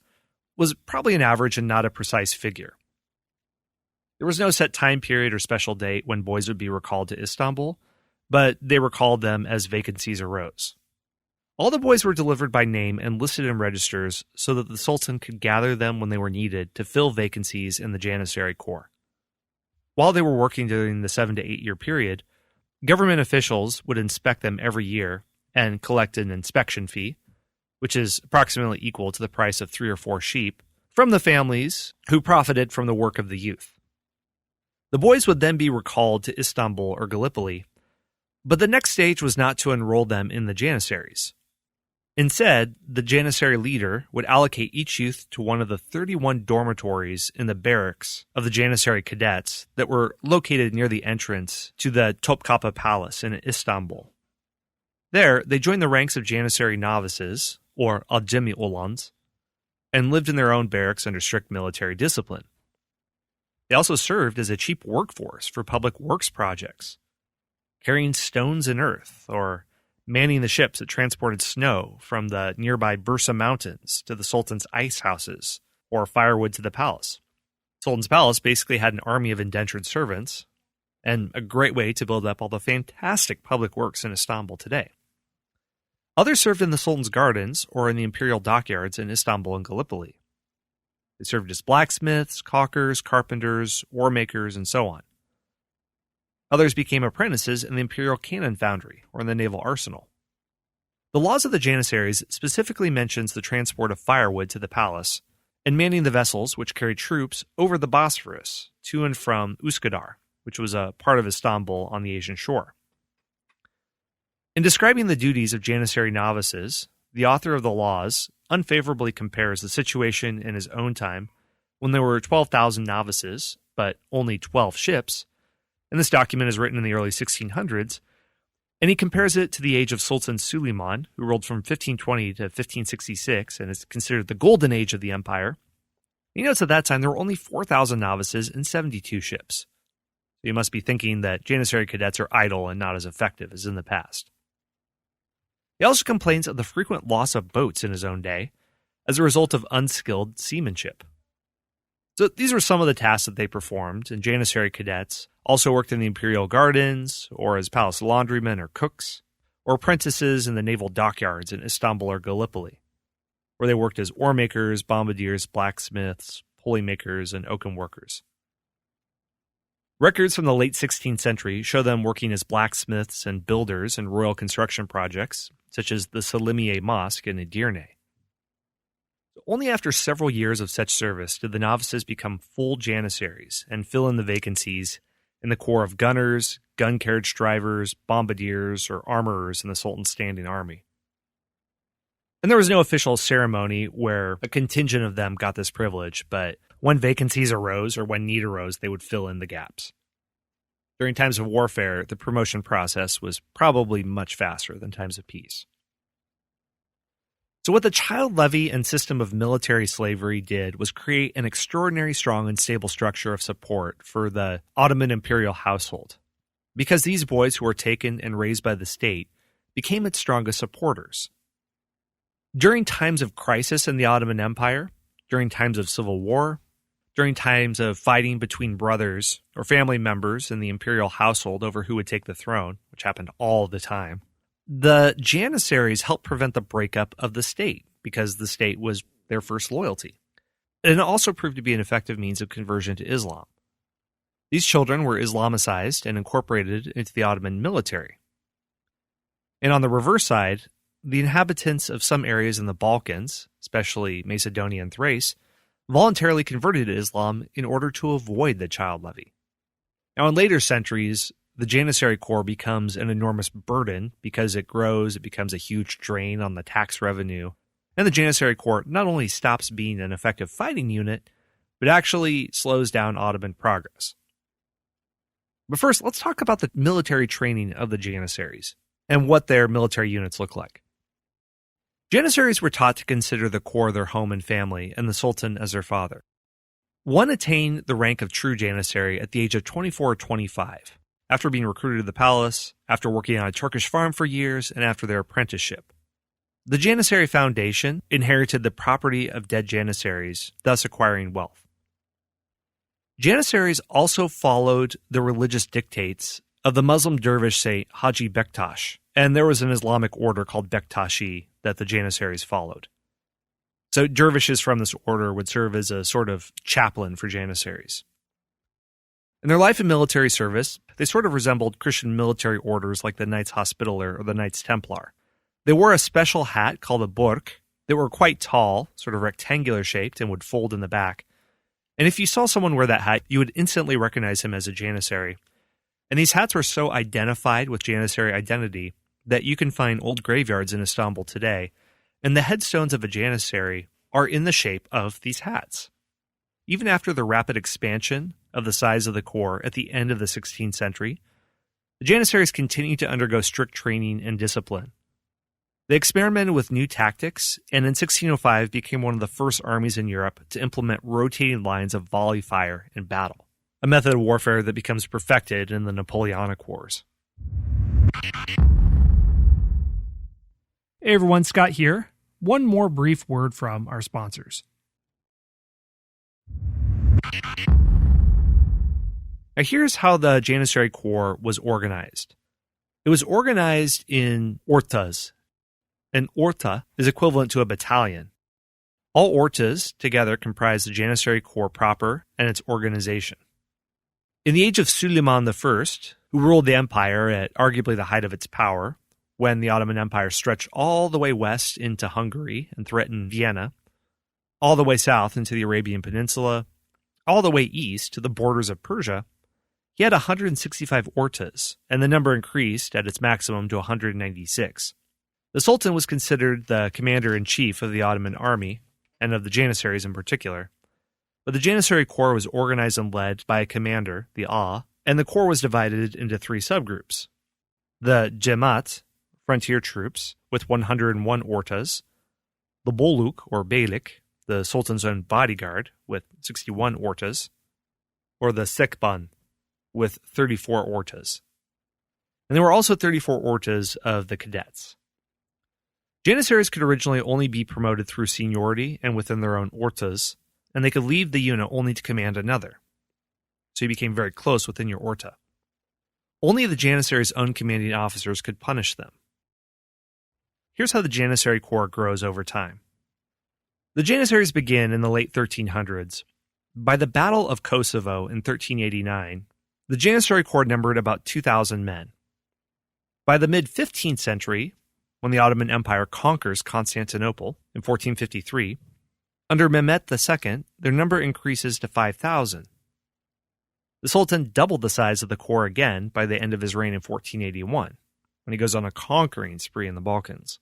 [SPEAKER 1] was probably an average and not a precise figure. There was no set time period or special date when boys would be recalled to Istanbul, but they recalled them as vacancies arose. All the boys were delivered by name and listed in registers so that the Sultan could gather them when they were needed to fill vacancies in the Janissary Corps. While they were working during the 7 to 8 year period, government officials would inspect them every year and collect an inspection fee, which is approximately equal to the price of 3 or 4 sheep, from the families who profited from the work of the youth. The boys would then be recalled to Istanbul or Gallipoli, but the next stage was not to enroll them in the Janissaries. Instead, the Janissary leader would allocate each youth to one of the 31 dormitories in the barracks of the Janissary cadets that were located near the entrance to the Topkapı Palace in Istanbul. There, they joined the ranks of Janissary novices, or acemi olans, and lived in their own barracks under strict military discipline. They also served as a cheap workforce for public works projects, carrying stones and earth, or manning the ships that transported snow from the nearby Bursa Mountains to the Sultan's ice houses, or firewood to the palace. Sultan's palace basically had an army of indentured servants, and a great way to build up all the fantastic public works in Istanbul today. Others served in the Sultan's gardens or in the imperial dockyards in Istanbul and Gallipoli. They served as blacksmiths, caulkers, carpenters, war makers, and so on. Others became apprentices in the imperial cannon foundry or in the naval arsenal. The laws of the Janissaries specifically mentions the transport of firewood to the palace and manning the vessels which carried troops over the Bosphorus to and from Üsküdar, which was a part of Istanbul on the Asian shore. In describing the duties of Janissary novices, the author of the laws unfavorably compares the situation in his own time when there were 12,000 novices, but only 12 ships, and this document is written in the early 1600s, and he compares it to the age of Sultan Süleyman, who ruled from 1520 to 1566 and is considered the golden age of the empire. He notes at that time there were only 4,000 novices and 72 ships. So you must be thinking that Janissary cadets are idle and not as effective as in the past. He also complains of the frequent loss of boats in his own day as a result of unskilled seamanship. So these were some of the tasks that they performed, and Janissary cadets also worked in the imperial gardens, or as palace laundrymen or cooks, or apprentices in the naval dockyards in Istanbul or Gallipoli, where they worked as oar makers, bombardiers, blacksmiths, pulley makers, and oakum workers. Records from the late 16th century show them working as blacksmiths and builders in royal construction projects, such as the Selimiye Mosque in Edirne. Only after several years of such service did the novices become full Janissaries and fill in the vacancies in the corps of gunners, gun carriage drivers, bombardiers, or armorers in the Sultan's standing army. And there was no official ceremony where a contingent of them got this privilege, but when vacancies arose or when need arose, they would fill in the gaps. During times of warfare, the promotion process was probably much faster than times of peace. So what the child levy and system of military slavery did was create an extraordinarily strong and stable structure of support for the Ottoman imperial household, because these boys who were taken and raised by the state became its strongest supporters. During times of crisis in the Ottoman Empire, during times of civil war, during times of fighting between brothers or family members in the imperial household over who would take the throne, which happened all the time, the Janissaries helped prevent the breakup of the state because the state was their first loyalty. And it also proved to be an effective means of conversion to Islam. These children were Islamicized and incorporated into the Ottoman military. And on the reverse side, the inhabitants of some areas in the Balkans, especially Macedonia and Thrace, voluntarily converted to Islam in order to avoid the child levy. Now, in later centuries, the Janissary Corps becomes an enormous burden because it grows, it becomes a huge drain on the tax revenue, and the Janissary Corps not only stops being an effective fighting unit, but actually slows down Ottoman progress. But first, let's talk about the military training of the Janissaries and what their military units look like. Janissaries were taught to consider the Corps their home and family and the Sultan as their father.
[SPEAKER 2] One attained the rank of true Janissary at the age of 24 or 25, after being recruited to the palace, after working on a Turkish farm for years, and after their apprenticeship. The Janissary Foundation inherited the property of dead Janissaries, thus acquiring wealth. Janissaries also followed the religious dictates of the Muslim dervish saint Haji Bektash, and there was an Islamic order called Bektashi that the Janissaries followed. So dervishes from this order would serve as a sort of chaplain for Janissaries. In their life and military service, they sort of resembled Christian military orders like the Knights Hospitaller or the Knights Templar. They wore a special hat called a burk that were quite tall, sort of rectangular shaped, and would fold in the back. And if you saw someone wear that hat, you would instantly recognize him as a Janissary. And these hats were so identified with Janissary identity that you can find old graveyards in Istanbul today, and the headstones of a Janissary are in the shape of these hats. Even after the rapid expansion of the size of the corps at the end of the 16th century, the Janissaries continued to undergo strict training and discipline. They experimented with new tactics, and in 1605 became one of the first armies in Europe to implement rotating lines of volley fire in battle, a method of warfare that becomes perfected in the Napoleonic Wars.
[SPEAKER 1] Hey everyone, Scott here. One more brief word from our sponsors.
[SPEAKER 2] Now here's how the Janissary Corps was organized. It was organized in ortas. An orta is equivalent to a battalion. All ortas together comprise the Janissary Corps proper and its organization. In the age of Suleiman I, who ruled the empire at arguably the height of its power, when the Ottoman Empire stretched all the way west into Hungary and threatened Vienna, all the way south into the Arabian Peninsula, all the way east to the borders of Persia, he had 165 ortas, and the number increased at its maximum to 196. The Sultan was considered the commander-in-chief of the Ottoman army, and of the Janissaries in particular, but the Janissary Corps was organized and led by a commander, the A, and the corps was divided into three subgroups. The Jemaat, frontier troops, with 101 ortas, the Boluk, or Beylik, the Sultan's own bodyguard, with 61 ortas, or the Sekban, with 34 ortas. And there were also 34 ortas of the cadets. Janissaries could originally only be promoted through seniority and within their own ortas, and they could leave the unit only to command another. So you became very close within your orta. Only the Janissaries' own commanding officers could punish them. Here's how the Janissary Corps grows over time. The Janissaries begin in the late 1300s. By the Battle of Kosovo in 1389, the Janissary Corps numbered about 2,000 men. By the mid-15th century, when the Ottoman Empire conquers Constantinople in 1453, under Mehmet II, their number increases to 5,000. The Sultan doubled the size of the corps again by the end of his reign in 1481, when he goes on a conquering spree in the Balkans.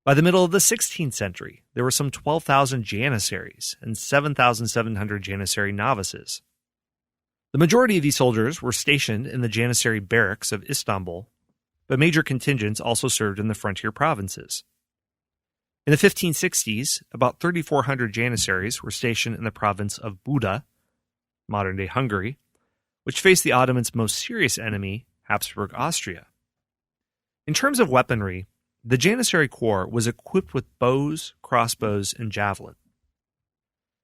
[SPEAKER 2] By the middle of the 16th century, there were some 12,000 Janissaries and 7,700 Janissary novices. The majority of these soldiers were stationed in the Janissary barracks of Istanbul, but major contingents also served in the frontier provinces. In the 1560s, about 3,400 Janissaries were stationed in the province of Buda, modern-day Hungary, which faced the Ottomans' most serious enemy, Habsburg Austria. In terms of weaponry, the Janissary Corps was equipped with bows, crossbows, and javelin.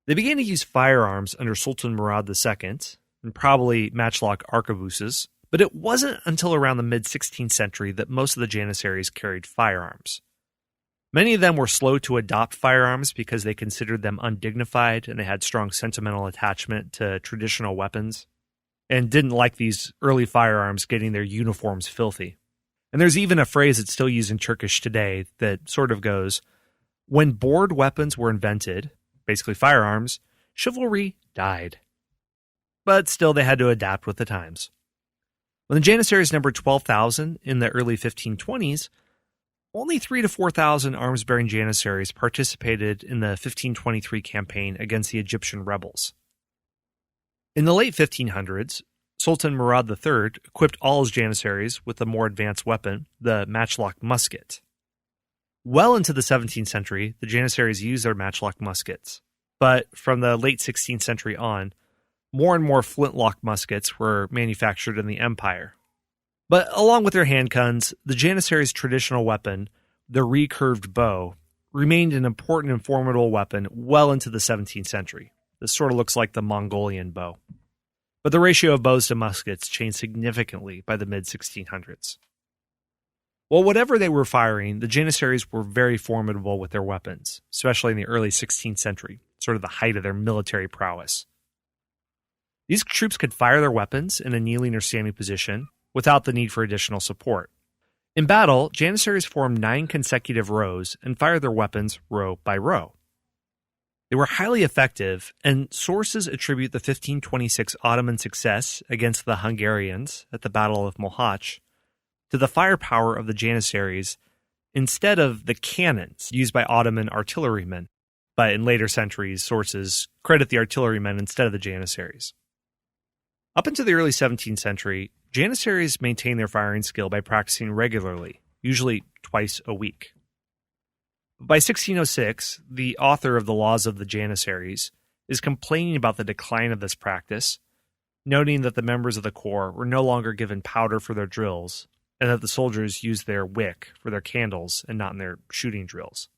[SPEAKER 2] They began to use firearms under Sultan Murad II, and probably matchlock arquebuses, but it wasn't until around the mid-16th century that most of the Janissaries carried firearms. Many of them were slow to adopt firearms because they considered them undignified and they had strong sentimental attachment to traditional weapons, and didn't like these early firearms getting their uniforms filthy. And there's even a phrase that's still used in Turkish today that sort of goes, when board weapons were invented, basically firearms, chivalry died. But still they had to adapt with the times. When the Janissaries numbered 12,000 in the early 1520s, only 3,000 to 4,000 arms-bearing Janissaries participated in the 1523 campaign against the Egyptian rebels. In the late 1500s, Sultan Murad III equipped all his Janissaries with a more advanced weapon, the matchlock musket. Well into the 17th century, the Janissaries used their matchlock muskets. but from the late 16th century on, more and more flintlock muskets were manufactured in the empire. But along with their handguns, the Janissaries' traditional weapon, the recurved bow, remained an important and formidable weapon well into the 17th century. This sort of looks like the Mongolian bow. But the ratio of bows to muskets changed significantly by the mid-1600s. Well, whatever they were firing, the Janissaries were very formidable with their weapons, especially in the early 16th century, sort of the height of their military prowess. These troops could fire their weapons in a kneeling or standing position without the need for additional support. In battle, Janissaries formed 9 consecutive rows and fired their weapons row by row. They were highly effective, and sources attribute the 1526 Ottoman success against the Hungarians at the Battle of Mohacs to the firepower of the Janissaries instead of the cannons used by Ottoman artillerymen. But in later centuries, sources credit the artillerymen instead of the Janissaries. Up until the early 17th century, Janissaries maintained their firing skill by practicing regularly, usually twice a week. By 1606, the author of the Laws of the Janissaries is complaining about the decline of this practice, noting that the members of the Corps were no longer given powder for their drills, and that the soldiers used their wick for their candles and not in their shooting drills.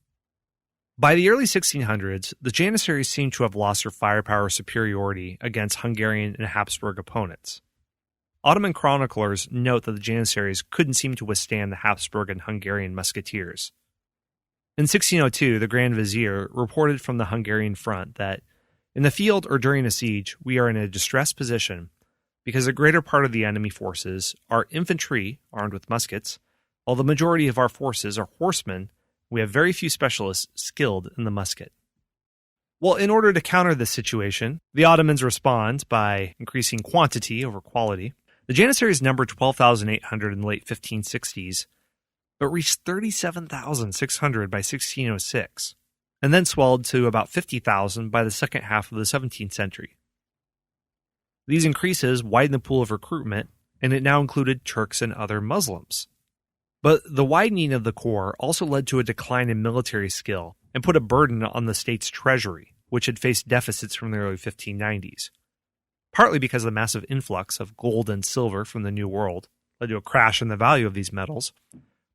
[SPEAKER 2] By the early 1600s, the Janissaries seemed to have lost their firepower superiority against Hungarian and Habsburg opponents. Ottoman chroniclers note that the Janissaries couldn't seem to withstand the Habsburg and Hungarian musketeers. In 1602, the Grand Vizier reported from the Hungarian front that, in the field or during a siege, we are in a distressed position because the greater part of the enemy forces are infantry armed with muskets, while the majority of our forces are horsemen. We have very few specialists skilled in the musket. Well, in order to counter this situation, the Ottomans respond by increasing quantity over quality. The Janissaries numbered 12,800 in the late 1560s, but reached 37,600 by 1606, and then swelled to about 50,000 by the second half of the 17th century. These increases widened the pool of recruitment, and it now included Turks and other Muslims. But the widening of the Corps also led to a decline in military skill and put a burden on the state's treasury, which had faced deficits from the early 1590s. Partly because of the massive influx of gold and silver from the New World led to a crash in the value of these metals,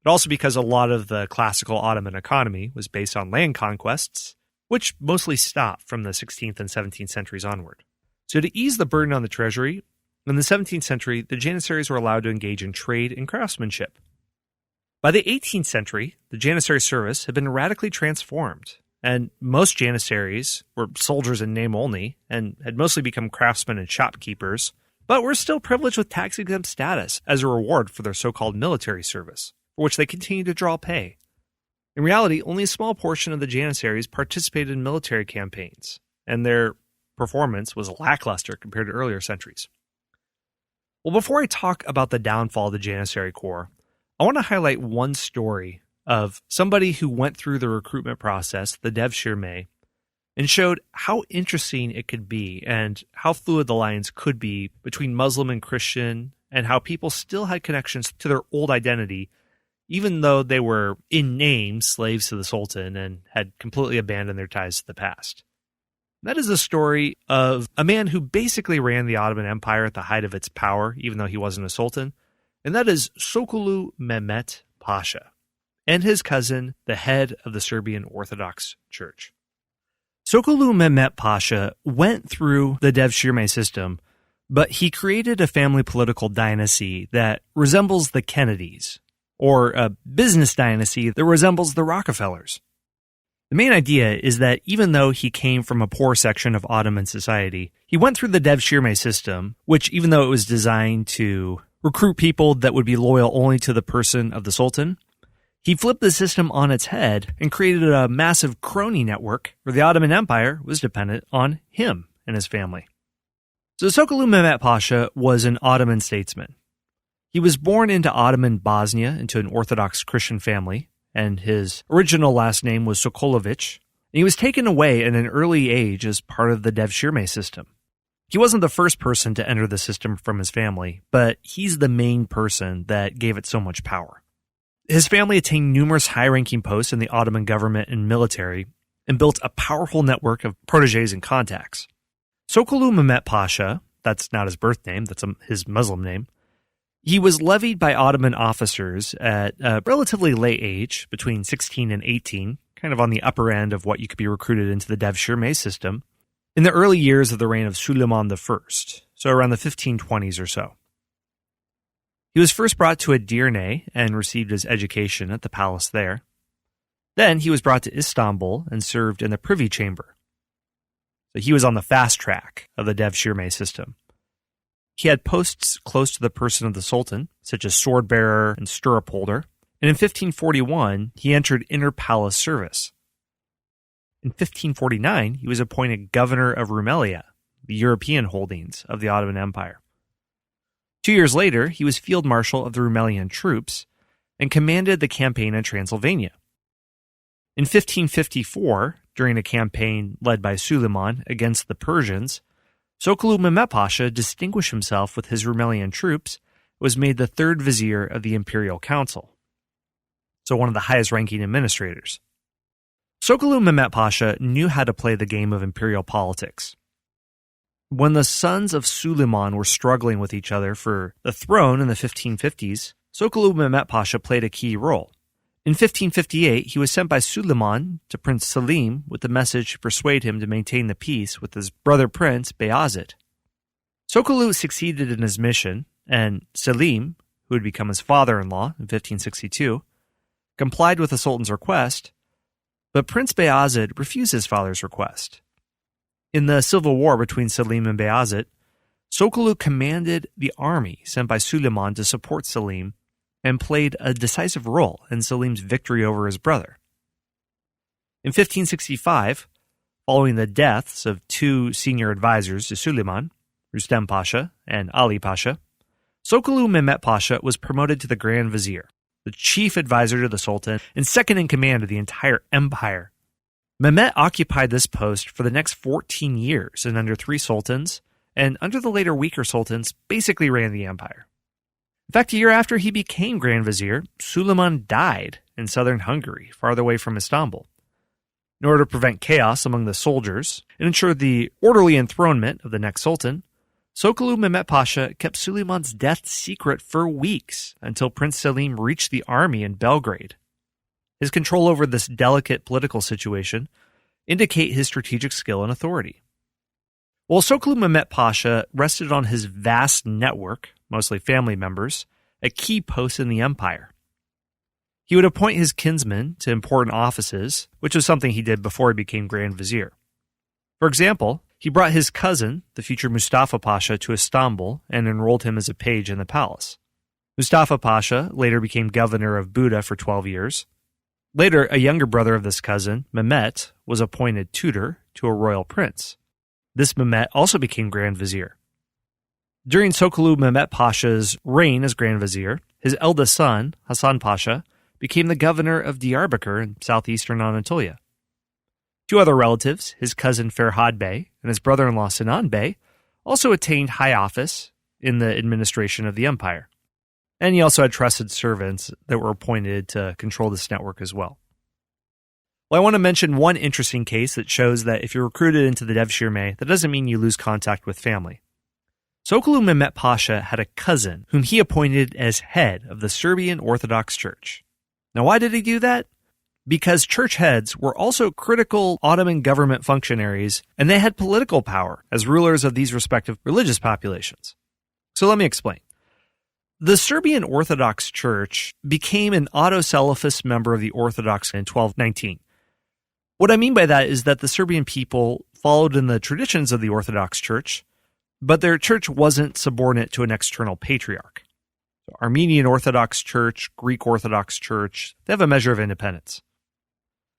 [SPEAKER 2] but also because a lot of the classical Ottoman economy was based on land conquests, which mostly stopped from the 16th and 17th centuries onward. So to ease the burden on the treasury, in the 17th century, the Janissaries were allowed to engage in trade and craftsmanship. By the 18th century, the Janissary service had been radically transformed, and most Janissaries were soldiers in name only and had mostly become craftsmen and shopkeepers, but were still privileged with tax-exempt status as a reward for their so-called military service, for which they continued to draw pay. In reality, only a small portion of the Janissaries participated in military campaigns, and their performance was lackluster compared to earlier centuries. Well, before I talk about the downfall of the Janissary Corps, I want to highlight one story of somebody who went through the recruitment process, the Devshirme, and showed how interesting it could be and how fluid the lines could be between Muslim and Christian, and how people still had connections to their old identity, even though they were in name slaves to the Sultan and had completely abandoned their ties to the past. That is the story of a man who basically ran the Ottoman Empire at the height of its power, even though he wasn't a sultan, and that is Sokolu Met Pasha, and his cousin, the head of the Serbian Orthodox Church. Sokolu Met Pasha went through the Devshirme system, but he created a family political dynasty that resembles the Kennedys, or a business dynasty that resembles the Rockefellers. The main idea is that even though he came from a poor section of Ottoman society, he went through the Devshirme system, which, even though it was designed to recruit people that would be loyal only to the person of the Sultan, he flipped the system on its head and created a massive crony network where the Ottoman Empire was dependent on him and his family. So Sokolu Met Pasha was an Ottoman statesman. He was born into Ottoman Bosnia into an Orthodox Christian family, and his original last name was Sokolovic, and he was taken away at an early age as part of the Devshirme system. He wasn't the first person to enter the system from his family, but he's the main person that gave it so much power. His family attained numerous high-ranking posts in the Ottoman government and military, and built a powerful network of protégés and contacts. Sokolu Met Pasha, that's not his birth name, that's his Muslim name, he was levied by Ottoman officers at a relatively late age, between 16 and 18, kind of on the upper end of what you could be recruited into the Devshirme system, in the early years of the reign of Suleiman I, so around the 1520s or so. He was first brought to Edirne and received his education at the palace there. Then he was brought to Istanbul and served in the privy chamber. So he was on the fast track of the Devshirme system. He had posts close to the person of the Sultan, such as sword bearer and stirrup holder, and in 1541 he entered inner palace service. In 1549 he was appointed governor of Rumelia, the European holdings of the Ottoman Empire. 2 years later he was field marshal of the Rumelian troops and commanded the campaign in Transylvania. In 1554, during a campaign led by Suleiman against the Persians, Sokolu Met Pasha distinguished himself with his Rumelian troops and was made the third vizier of the Imperial Council, so one of the highest-ranking administrators. Sokolu Met Pasha knew how to play the game of imperial politics. When the sons of Suleiman were struggling with each other for the throne in the 1550s, Sokolu Met Pasha played a key role. In 1558, he was sent by Suleiman to Prince Selim with the message to persuade him to maintain the peace with his brother Prince Bayazid. Sokolu succeeded in his mission, and Selim, who would become his father-in-law in 1562, complied with the Sultan's request, but Prince Bayazid refused his father's request. In the civil war between Selim and Bayazid, Sokolu commanded the army sent by Suleiman to support Selim and played a decisive role in Selim's victory over his brother. In 1565, following the deaths of two senior advisors to Suleiman, Rustem Pasha and Ali Pasha, Sokolu Met Pasha was promoted to the Grand Vizier, the chief advisor to the Sultan and second in command of the entire empire. Mehmet occupied this post for the next 14 years and under 3 sultans, and under the later weaker sultans, basically ran the empire. In fact, a year after he became Grand Vizier, Suleiman died in southern Hungary, farther away from Istanbul. In order to prevent chaos among the soldiers and ensure the orderly enthronement of the next sultan, Sokolu Met Pasha kept Suleiman's death secret for weeks until Prince Selim reached the army in Belgrade. His control over this delicate political situation indicate his strategic skill and authority. While Sokolu Met Pasha rested on his vast network, mostly family members, at key posts in the empire. He would appoint his kinsmen to important offices, which was something he did before he became Grand Vizier. For example, he brought his cousin, the future Mustafa Pasha, to Istanbul and enrolled him as a page in the palace. Mustafa Pasha later became governor of Buda for 12 years. Later, a younger brother of this cousin, Mehmet, was appointed tutor to a royal prince. This Mehmet also became Grand Vizier. During Sokolu Met Pasha's reign as Grand Vizier, his eldest son, Hasan Pasha, became the governor of Diyarbakir in southeastern Anatolia. 2 other relatives, his cousin Ferhad Bey and his brother-in-law Sinan Bey, also attained high office in the administration of the empire. And he also had trusted servants that were appointed to control this network as well. Well, I want to mention one interesting case that shows that if you're recruited into the Devshirme, that doesn't mean you lose contact with family. Sokolu Met Pasha had a cousin whom he appointed as head of the Serbian Orthodox Church. Now, why did he do that? Because church heads were also critical Ottoman government functionaries, and they had political power as rulers of these respective religious populations. So let me explain. The Serbian Orthodox Church became an Otto-Salafist member of the Orthodox in 1219. What I mean by that is that the Serbian people followed in the traditions of the Orthodox Church, but their church wasn't subordinate to an external patriarch. So Armenian Orthodox Church, Greek Orthodox Church, they have a measure of independence.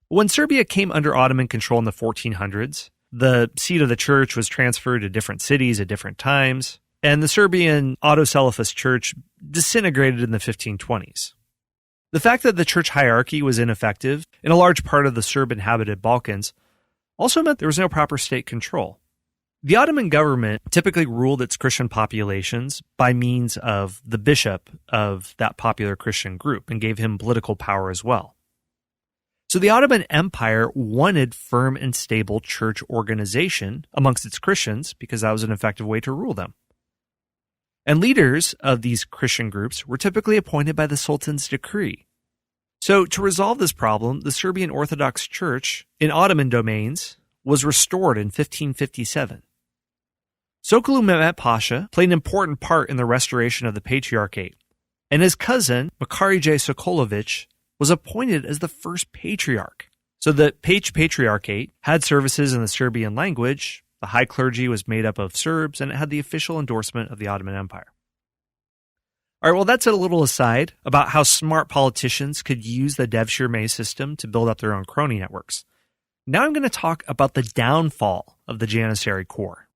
[SPEAKER 2] When Serbia came under Ottoman control in the 1400s, the seat of the church was transferred to different cities at different times, and the Serbian Otto-Salafist Church disintegrated in the 1520s. The fact that the church hierarchy was ineffective in a large part of the Serb-inhabited Balkans also meant there was no proper state control. The Ottoman government typically ruled its Christian populations by means of the bishop of that popular Christian group and gave him political power as well. So the Ottoman Empire wanted firm and stable church organization amongst its Christians because that was an effective way to rule them. And leaders of these Christian groups were typically appointed by the Sultan's decree. So to resolve this problem, the Serbian Orthodox Church in Ottoman domains was restored in 1557. Sokolu Met Pasha played an important part in the restoration of the Patriarchate, and his cousin, Makarije Sokolovic, was appointed as the first patriarch. So the Patriarchate had services in the Serbian language, the high clergy was made up of Serbs, and it had the official endorsement of the Ottoman Empire. All right, well, that's a little aside about how smart politicians could use the Devshirme system to build up their own crony networks. Now I'm going to talk about the downfall of the Janissary Corps.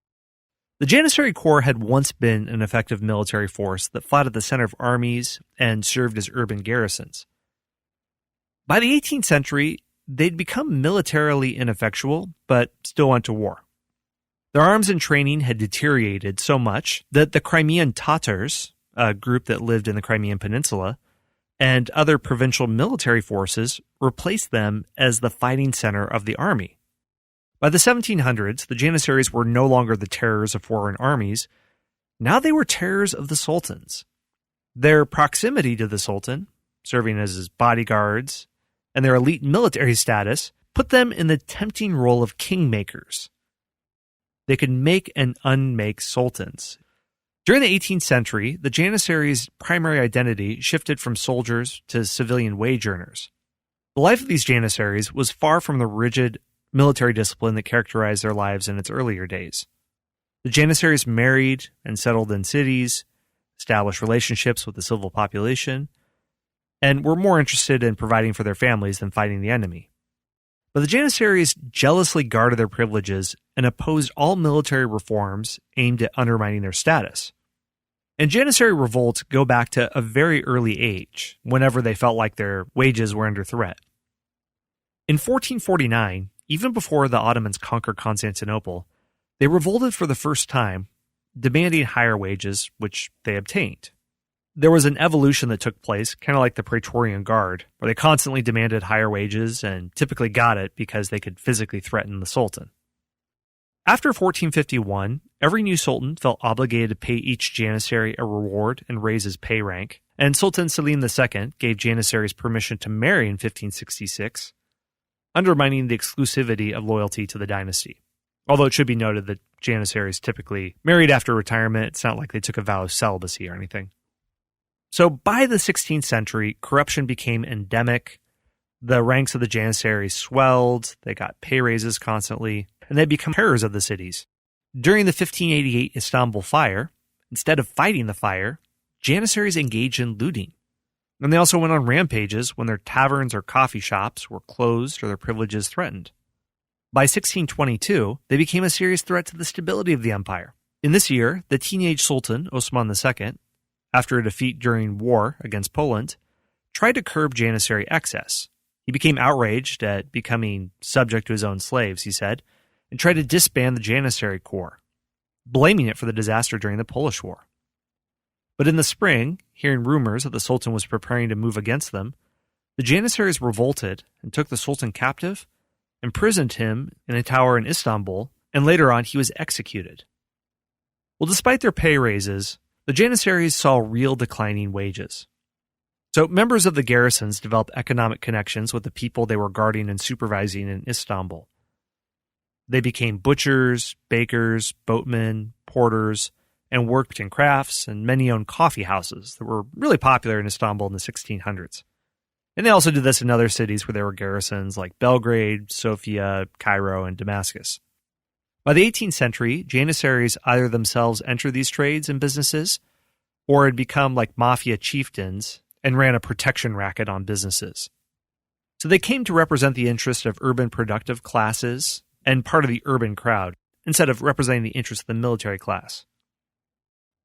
[SPEAKER 2] The Janissary Corps had once been an effective military force that fought at the center of armies and served as urban garrisons. By the 18th century, they'd become militarily ineffectual, but still went to war. Their arms and training had deteriorated so much that the Crimean Tatars, a group that lived in the Crimean Peninsula, and other provincial military forces replaced them as the fighting center of the army. By the 1700s, the Janissaries were no longer the terrors of foreign armies. Now they were terrors of the sultans. Their proximity to the sultan, serving as his bodyguards, and their elite military status put them in the tempting role of kingmakers. They could make and unmake sultans. During the 18th century, the Janissaries' primary identity shifted from soldiers to civilian wage earners. The life of these Janissaries was far from the rigid military discipline that characterized their lives in its earlier days. The Janissaries married and settled in cities, established relationships with the civil population, and were more interested in providing for their families than fighting the enemy. But the Janissaries jealously guarded their privileges and opposed all military reforms aimed at undermining their status. And Janissary Revolts go back to a very early age, whenever they felt like their wages were under threat. In 1449, even before the Ottomans conquered Constantinople, they revolted for the first time, demanding higher wages, which they obtained. There was an evolution that took place, kind of like the Praetorian Guard, where they constantly demanded higher wages and typically got it because they could physically threaten the Sultan. After 1451, every new Sultan felt obligated to pay each Janissary a reward and raise his pay rank, and Sultan Selim II gave Janissaries permission to marry in 1566, undermining the exclusivity of loyalty to the dynasty. Although it should be noted that Janissaries typically married after retirement. It's not like they took a vow of celibacy or anything. So by the 16th century, corruption became endemic. The ranks of the Janissaries swelled, they got pay raises constantly, and they became terrors of the cities. During the 1588 Istanbul fire, instead of fighting the fire, Janissaries engaged in looting. And they also went on rampages when their taverns or coffee shops were closed or their privileges threatened. By 1622, they became a serious threat to the stability of the empire. In this year, the teenage Sultan, Osman II, after a defeat during war against Poland, tried to curb Janissary excess. He became outraged at becoming subject to his own slaves, he said, and tried to disband the Janissary Corps, blaming it for the disaster during the Polish War. But in the spring, hearing rumors that the Sultan was preparing to move against them, the Janissaries revolted and took the Sultan captive, imprisoned him in a tower in Istanbul, and later on he was executed. Well, despite their pay raises, the Janissaries saw real declining wages. So members of the garrisons developed economic connections with the people they were guarding and supervising in Istanbul. They became butchers, bakers, boatmen, porters, and worked in crafts, and many owned coffee houses that were really popular in Istanbul in the 1600s. And they also did this in other cities where there were garrisons like Belgrade, Sofia, Cairo, and Damascus. By the 18th century, Janissaries either themselves entered these trades and businesses, or had become like mafia chieftains and ran a protection racket on businesses. So they came to represent the interests of urban productive classes and part of the urban crowd, instead of representing the interests of the military class.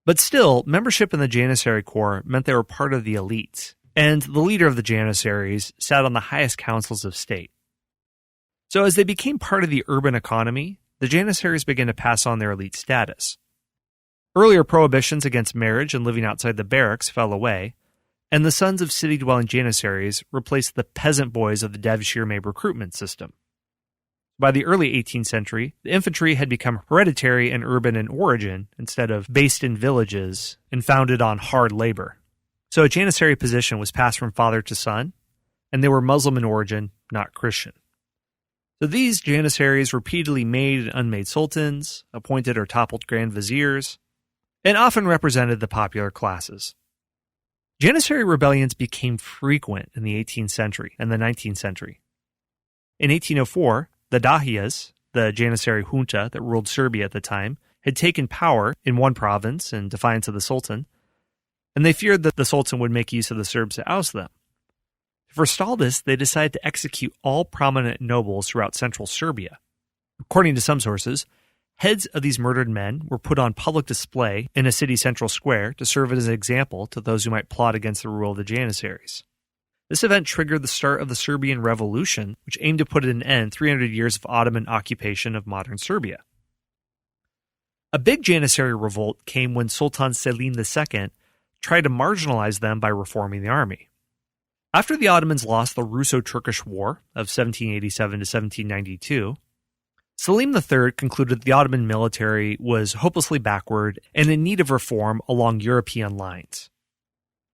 [SPEAKER 2] But still, membership in the Janissary Corps meant they were part of the elites, and the leader of the Janissaries sat on the highest councils of state. So as they became part of the urban economy, the Janissaries began to pass on their elite status. Earlier prohibitions against marriage and living outside the barracks fell away, and the sons of city-dwelling Janissaries replaced the peasant boys of the Devshirme recruitment system. By the early 18th century, the infantry had become hereditary and urban in origin instead of based in villages and founded on hard labor. So a Janissary position was passed from father to son, and they were Muslim in origin, not Christian. So these Janissaries repeatedly made and unmade sultans, appointed or toppled grand viziers, and often represented the popular classes. Janissary rebellions became frequent in the 18th century and the 19th century. In 1804, the Dahiyas, the Janissary junta that ruled Serbia at the time, had taken power in one province in defiance of the Sultan, and they feared that the Sultan would make use of the Serbs to oust them. To forestall this, they decided to execute all prominent nobles throughout central Serbia. According to some sources, heads of these murdered men were put on public display in a city central square to serve as an example to those who might plot against the rule of the Janissaries. This event triggered the start of the Serbian Revolution, which aimed to put an end to 300 years of Ottoman occupation of modern Serbia. A big Janissary revolt came when Sultan Selim II tried to marginalize them by reforming the army. After the Ottomans lost the Russo-Turkish War of 1787 to 1792, Selim III concluded the Ottoman military was hopelessly backward and in need of reform along European lines.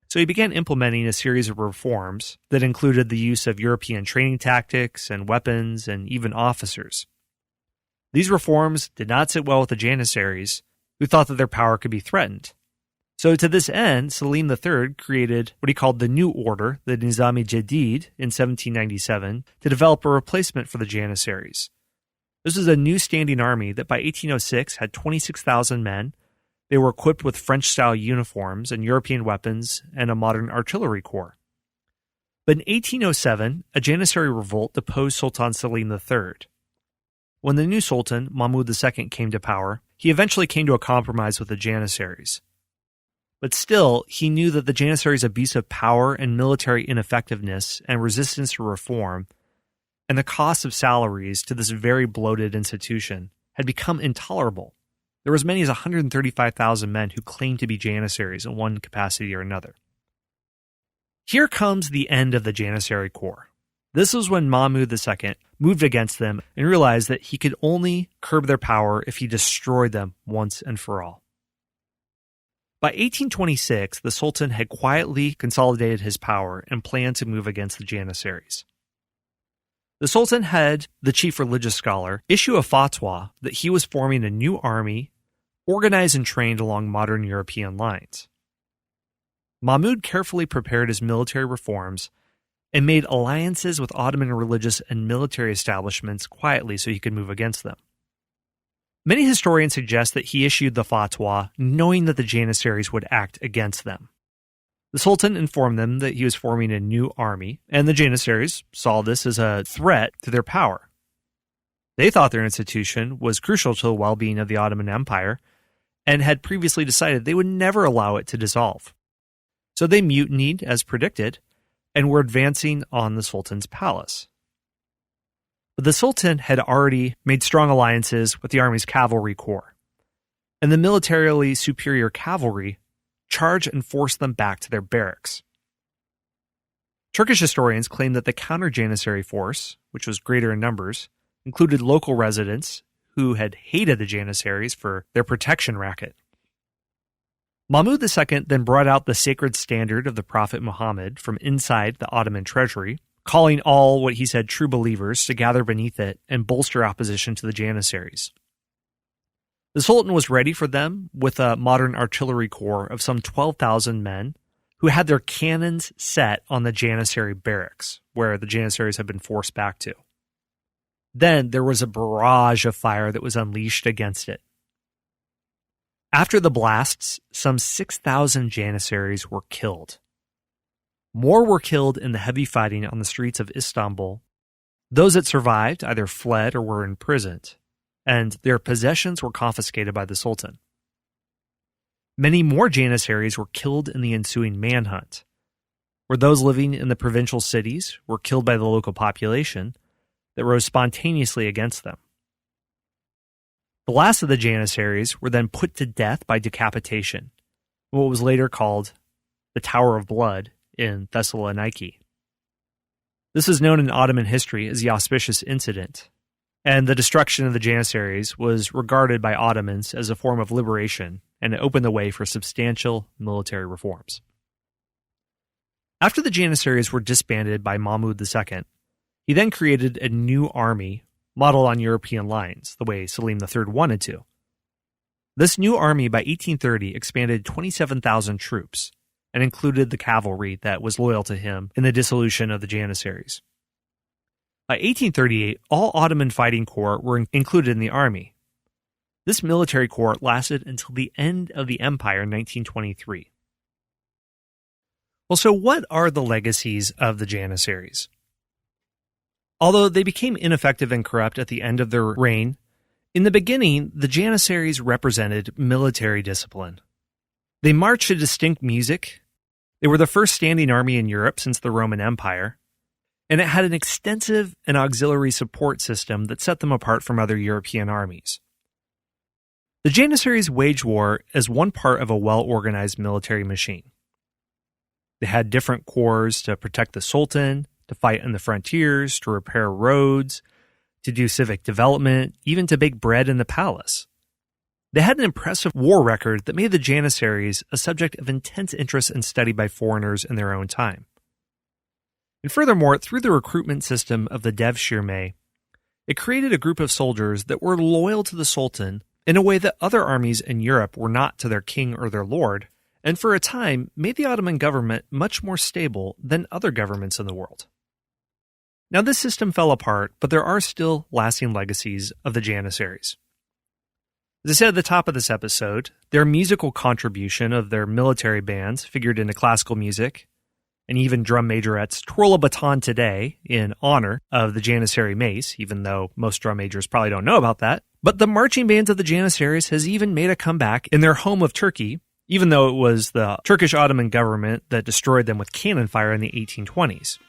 [SPEAKER 2] So he began implementing a series of reforms that included the use of European training tactics and weapons and even officers. These reforms did not sit well with the Janissaries, who thought that their power could be threatened. So to this end, Selim III created what he called the New Order, the Nizam-i Jadid, in 1797, to develop a replacement for the Janissaries. This was a new standing army that by 1806 had 26,000 men. They were equipped with French-style uniforms and European weapons and a modern artillery corps. But in 1807, a Janissary revolt deposed Sultan Selim III. When the new Sultan, Mahmud II, came to power, he eventually came to a compromise with the Janissaries. But still, he knew that the Janissaries' abuse of power and military ineffectiveness and resistance to reform, and the cost of salaries to this very bloated institution, had become intolerable. There were as many as 135,000 men who claimed to be Janissaries in one capacity or another. Here comes the end of the Janissary Corps. This was when Mahmud II moved against them and realized that he could only curb their power if he destroyed them once and for all. By 1826, the Sultan had quietly consolidated his power and planned to move against the Janissaries. The Sultan had the chief religious scholar issue a fatwa that he was forming a new army, organized and trained along modern European lines. Mahmud carefully prepared his military reforms and made alliances with Ottoman religious and military establishments quietly so he could move against them. Many historians suggest that he issued the fatwa knowing that the Janissaries would act against them. The Sultan informed them that he was forming a new army, and the Janissaries saw this as a threat to their power. They thought their institution was crucial to the well-being of the Ottoman Empire, and had previously decided they would never allow it to dissolve. So they mutinied, as predicted, and were advancing on the Sultan's palace. But the Sultan had already made strong alliances with the army's cavalry corps, and the militarily superior cavalry charged and forced them back to their barracks. Turkish historians claim that the counter-Janissary force, which was greater in numbers, included local residents who had hated the Janissaries for their protection racket. Mahmud II then brought out the sacred standard of the Prophet Muhammad from inside the Ottoman treasury, calling all what he said true believers to gather beneath it and bolster opposition to the Janissaries. The Sultan was ready for them with a modern artillery corps of some 12,000 men who had their cannons set on the Janissary barracks, where the Janissaries had been forced back to. Then there was a barrage of fire that was unleashed against it. After the blasts, some 6,000 Janissaries were killed. More were killed in the heavy fighting on the streets of Istanbul. Those that survived either fled or were imprisoned, and their possessions were confiscated by the Sultan. Many more Janissaries were killed in the ensuing manhunt, where those living in the provincial cities were killed by the local population that rose spontaneously against them. The last of the Janissaries were then put to death by decapitation, what was later called the Tower of Blood in Thessaloniki. This is known in Ottoman history as the Auspicious Incident, and the destruction of the Janissaries was regarded by Ottomans as a form of liberation, and it opened the way for substantial military reforms. After the Janissaries were disbanded by Mahmud II, he then created a new army modeled on European lines, the way Selim III wanted to. This new army by 1830 expanded 27,000 troops and included the cavalry that was loyal to him in the dissolution of the Janissaries. By 1838, all Ottoman fighting corps were included in the army. This military corps lasted until the end of the empire in 1923. Well, so what are the legacies of the Janissaries? Although they became ineffective and corrupt at the end of their reign, in the beginning, the Janissaries represented military discipline. They marched to distinct music. They were the first standing army in Europe since the Roman Empire, and it had an extensive and auxiliary support system that set them apart from other European armies. The Janissaries waged war as one part of a well-organized military machine. They had different corps to protect the Sultan, to fight on the frontiers, to repair roads, to do civic development, even to bake bread in the palace. They had an impressive war record that made the Janissaries a subject of intense interest and study by foreigners in their own time. And furthermore, through the recruitment system of the Devshirme, it created a group of soldiers that were loyal to the Sultan in a way that other armies in Europe were not to their king or their lord, and for a time made the Ottoman government much more stable than other governments in the world. Now, this system fell apart, but there are still lasting legacies of the Janissaries. As I said at the top of this episode, their musical contribution of their military bands figured into classical music, and even drum majorettes twirl a baton today in honor of the Janissary mace, even though most drum majors probably don't know about that. But the marching bands of the Janissaries has even made a comeback in their home of Turkey, even though it was the Turkish Ottoman government that destroyed them with cannon fire in the 1820s.